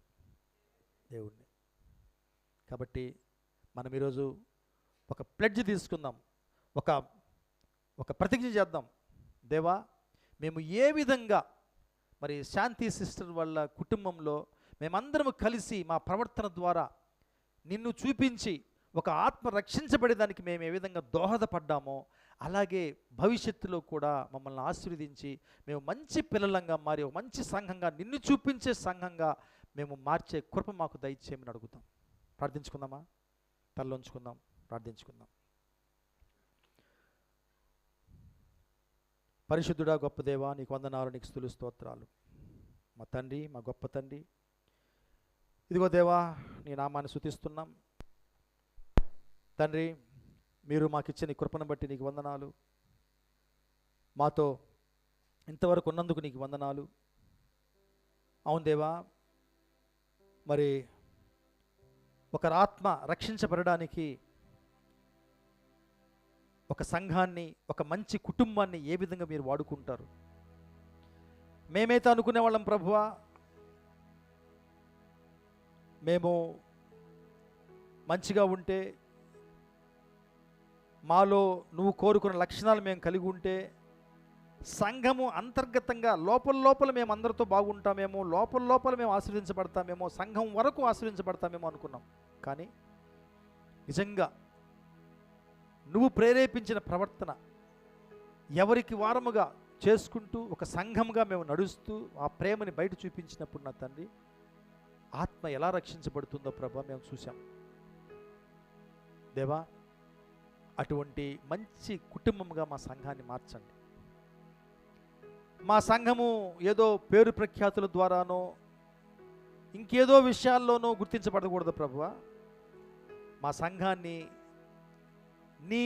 దేవుణ్ణి. కాబట్టి మనం ఈరోజు ఒక ప్లెడ్జ్ తీసుకుందాం, ఒక ఒక ప్రతిజ్ఞ చేద్దాం. దేవా, మేము ఏ విధంగా మరి శాంతి సిస్టర్ వాళ్ళ కుటుంబంలో మేమందరము కలిసి మా ప్రవర్తన ద్వారా నిన్ను చూపించి ఒక ఆత్మ రక్షించబడేదానికి మేము ఏ విధంగా దోహదపడ్డామో, అలాగే భవిష్యత్తులో కూడా మమ్మల్ని ఆశీర్వదించి మేము మంచి పిల్లలంగా మారి ఒక మంచి సంఘంగా, నిన్ను చూపించే సంఘంగా మేము మార్చే కృప మాకు దయచేయమని అడుగుతాం. ప్రార్థించుకుందామా? తలలోంచుకుందాం, ప్రార్థించుకుందాం. పరిశుద్ధుడా, గొప్ప దేవా, నీకు వందనాలు, నీకు స్తుతులు, స్తోత్రాలు. మా తండ్రి, మా గొప్ప తండ్రి, ఇదిగో దేవా, నీ నామాన్ని స్తుతిస్తున్నాం. తండ్రి, మీరు మాకు ఇచ్చిన ఈ కృపను బట్టి నీకు వందనాలు. మాతో ఇంతవరకు ఉన్నందుకు నీకు వందనాలు. అవును దేవా, మరి ఒకరి ఆత్మ రక్షించబడడానికి ఒక సంఘాన్ని, ఒక మంచి కుటుంబాన్ని ఏ విధంగా మీరు వాడుకుంటారు? మేమైతే అనుకునే వాళ్ళం ప్రభువా, మేము మంచిగా ఉంటే, మాలో నువ్వు కోరుకున్న లక్షణాలు మేము కలిగి ఉంటే, సంఘము అంతర్గతంగా లోపల మేము అందరితో బాగుంటామేమో, లోపల మేము ఆశీర్వదించబడతామేమో, సంఘం వరకు ఆశీర్వదించబడతామేమో అనుకున్నాం. కానీ నిజంగా నువ్వు ప్రేరేపించిన ప్రవర్తన ఎవరికి వారముగా చేసుకుంటూ ఒక సంఘంగా మేము నడుస్తూ ఆ ప్రేమని బయట చూపించినప్పుడు నా తండ్రి, ఆత్మ ఎలా రక్షించబడుతుందో ప్రభా మేము చూసాం. దేవా, అటువంటి మంచి కుటుంబంగా మా సంఘాన్ని మార్చండి. మా సంఘము ఏదో పేరు ప్రఖ్యాతుల ద్వారానో ఇంకేదో విషయాల్లోనో గుర్తించబడకూడదు ప్రభువా. మా సంఘాన్ని నీ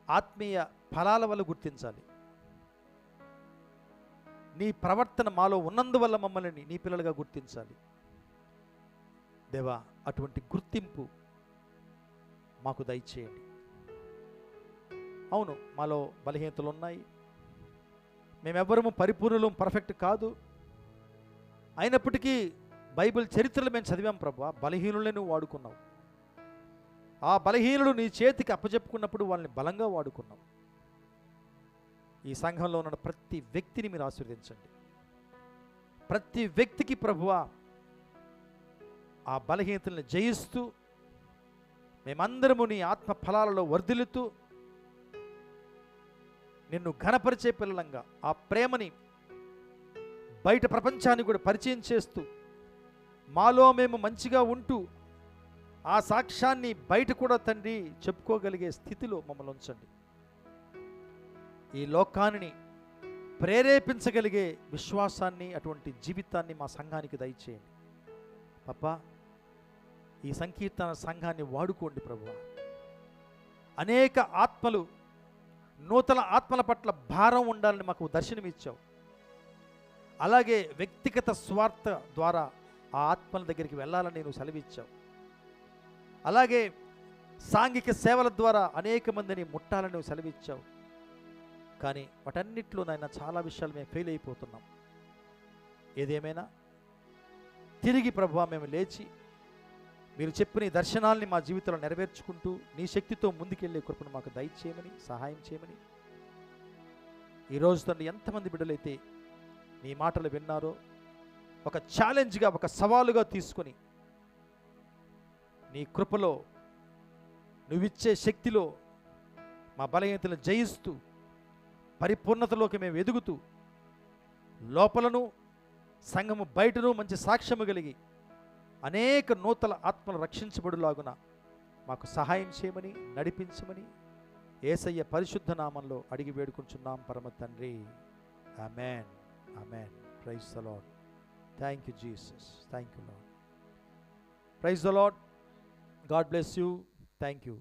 ఆత్మీయ ఫలాల వల్ల గుర్తించాలి. నీ ప్రవర్తన మాలో ఉన్నందువల్ల మమ్మల్ని నీ పిల్లలుగా గుర్తించాలి. దేవా, అటువంటి గుర్తింపు మాకు దయచేయండి. అవును, మాలో బలహీనతలు ఉన్నాయి, మేమెవ్వరము పరిపూర్ణులం, పర్ఫెక్ట్ కాదు. అయినప్పటికీ బైబిల్ చరిత్రలు మేము చదివాం ప్రభా, బలహీనులను వాడుకున్నావు. ఆ బలహీనులు నీ చేతికి అప్పచెప్పుకున్నప్పుడు వాళ్ళని బలంగా వాడుకున్నావు. ఈ సంఘంలో ఉన్న ప్రతి వ్యక్తిని మీరు ఆశీర్వదించండి. ప్రతి వ్యక్తికి ప్రభువా ఆ బలహీనతల్ని జయిస్తూ మేమందరము నీ ఆత్మ ఫలాలలో వర్ధిల్లుతూ నిన్ను ఘనపరిచే పిల్లలంగా ఆ ప్రేమని బయట ప్రపంచానికి కూడా పరిచయం చేస్తూ మాలో మేము మంచిగా ఉంటూ ఆ సాక్ష్యాన్ని బయట కూడా తండ్రి చెప్పుకోగలిగే స్థితిలో మమ్మల్ని ఉంచండి. ఈ లోకాన్ని ప్రేరేపించగలిగే విశ్వాసాన్ని, అటువంటి జీవితాన్ని మా సంఘానికి దయచేయండి. పప్పా, ఈ సంకీర్తన సంఘాన్ని వాడుకోండి ప్రభువా. అనేక ఆత్మలు, నూతన ఆత్మల పట్ల భారం ఉండాలని మాకు దర్శనమిచ్చావు. అలాగే వ్యక్తిగత స్వార్థ ద్వారా ఆ ఆత్మల దగ్గరికి వెళ్ళాలని నువ్వు సెలవిచ్చావు. అలాగే సాంఘిక సేవల ద్వారా అనేక మందిని ముట్టాలని నువ్వు సెలవిచ్చావు. కానీ వాటన్నిటిలో నాయన చాలా విషయాలు మేము ఫెయిల్ అయిపోతున్నాం. ఏదేమైనా తిరిగి ప్రభువా మేము లేచి మీరు చెప్పిన ఈ దర్శనాల్ని మా జీవితంలో నెరవేర్చుకుంటూ నీ శక్తితో ముందుకెళ్ళే కృపను మాకు దయచేయమని, సహాయం చేయమని. ఈరోజు తండ్రి ఎంతమంది బిడ్డలైతే నీ మాటలు విన్నారో ఒక ఛాలెంజ్గా, ఒక సవాలుగా తీసుకొని నీ కృపలో నువ్విచ్చే శక్తిలో మా బలహీనతలను జయిస్తూ పరిపూర్ణతలోకి మేము ఎదుగుతూ లోపలను సంఘము బయటను మంచి సాక్ష్యము కలిగి అనేక నూతన ఆత్మలు రక్షించబడులాగున మాకు సహాయం చేయమని, నడిపించమని యేసయ్య పరిశుద్ధ నామంలో అడిగి వేడుకుంటున్నాం పరమ తండ్రి. ఆమేన్, ఆమేన్. Praise the lord. Thank you Jesus. Thank you lord. Praise the lord. God bless you. Thank you.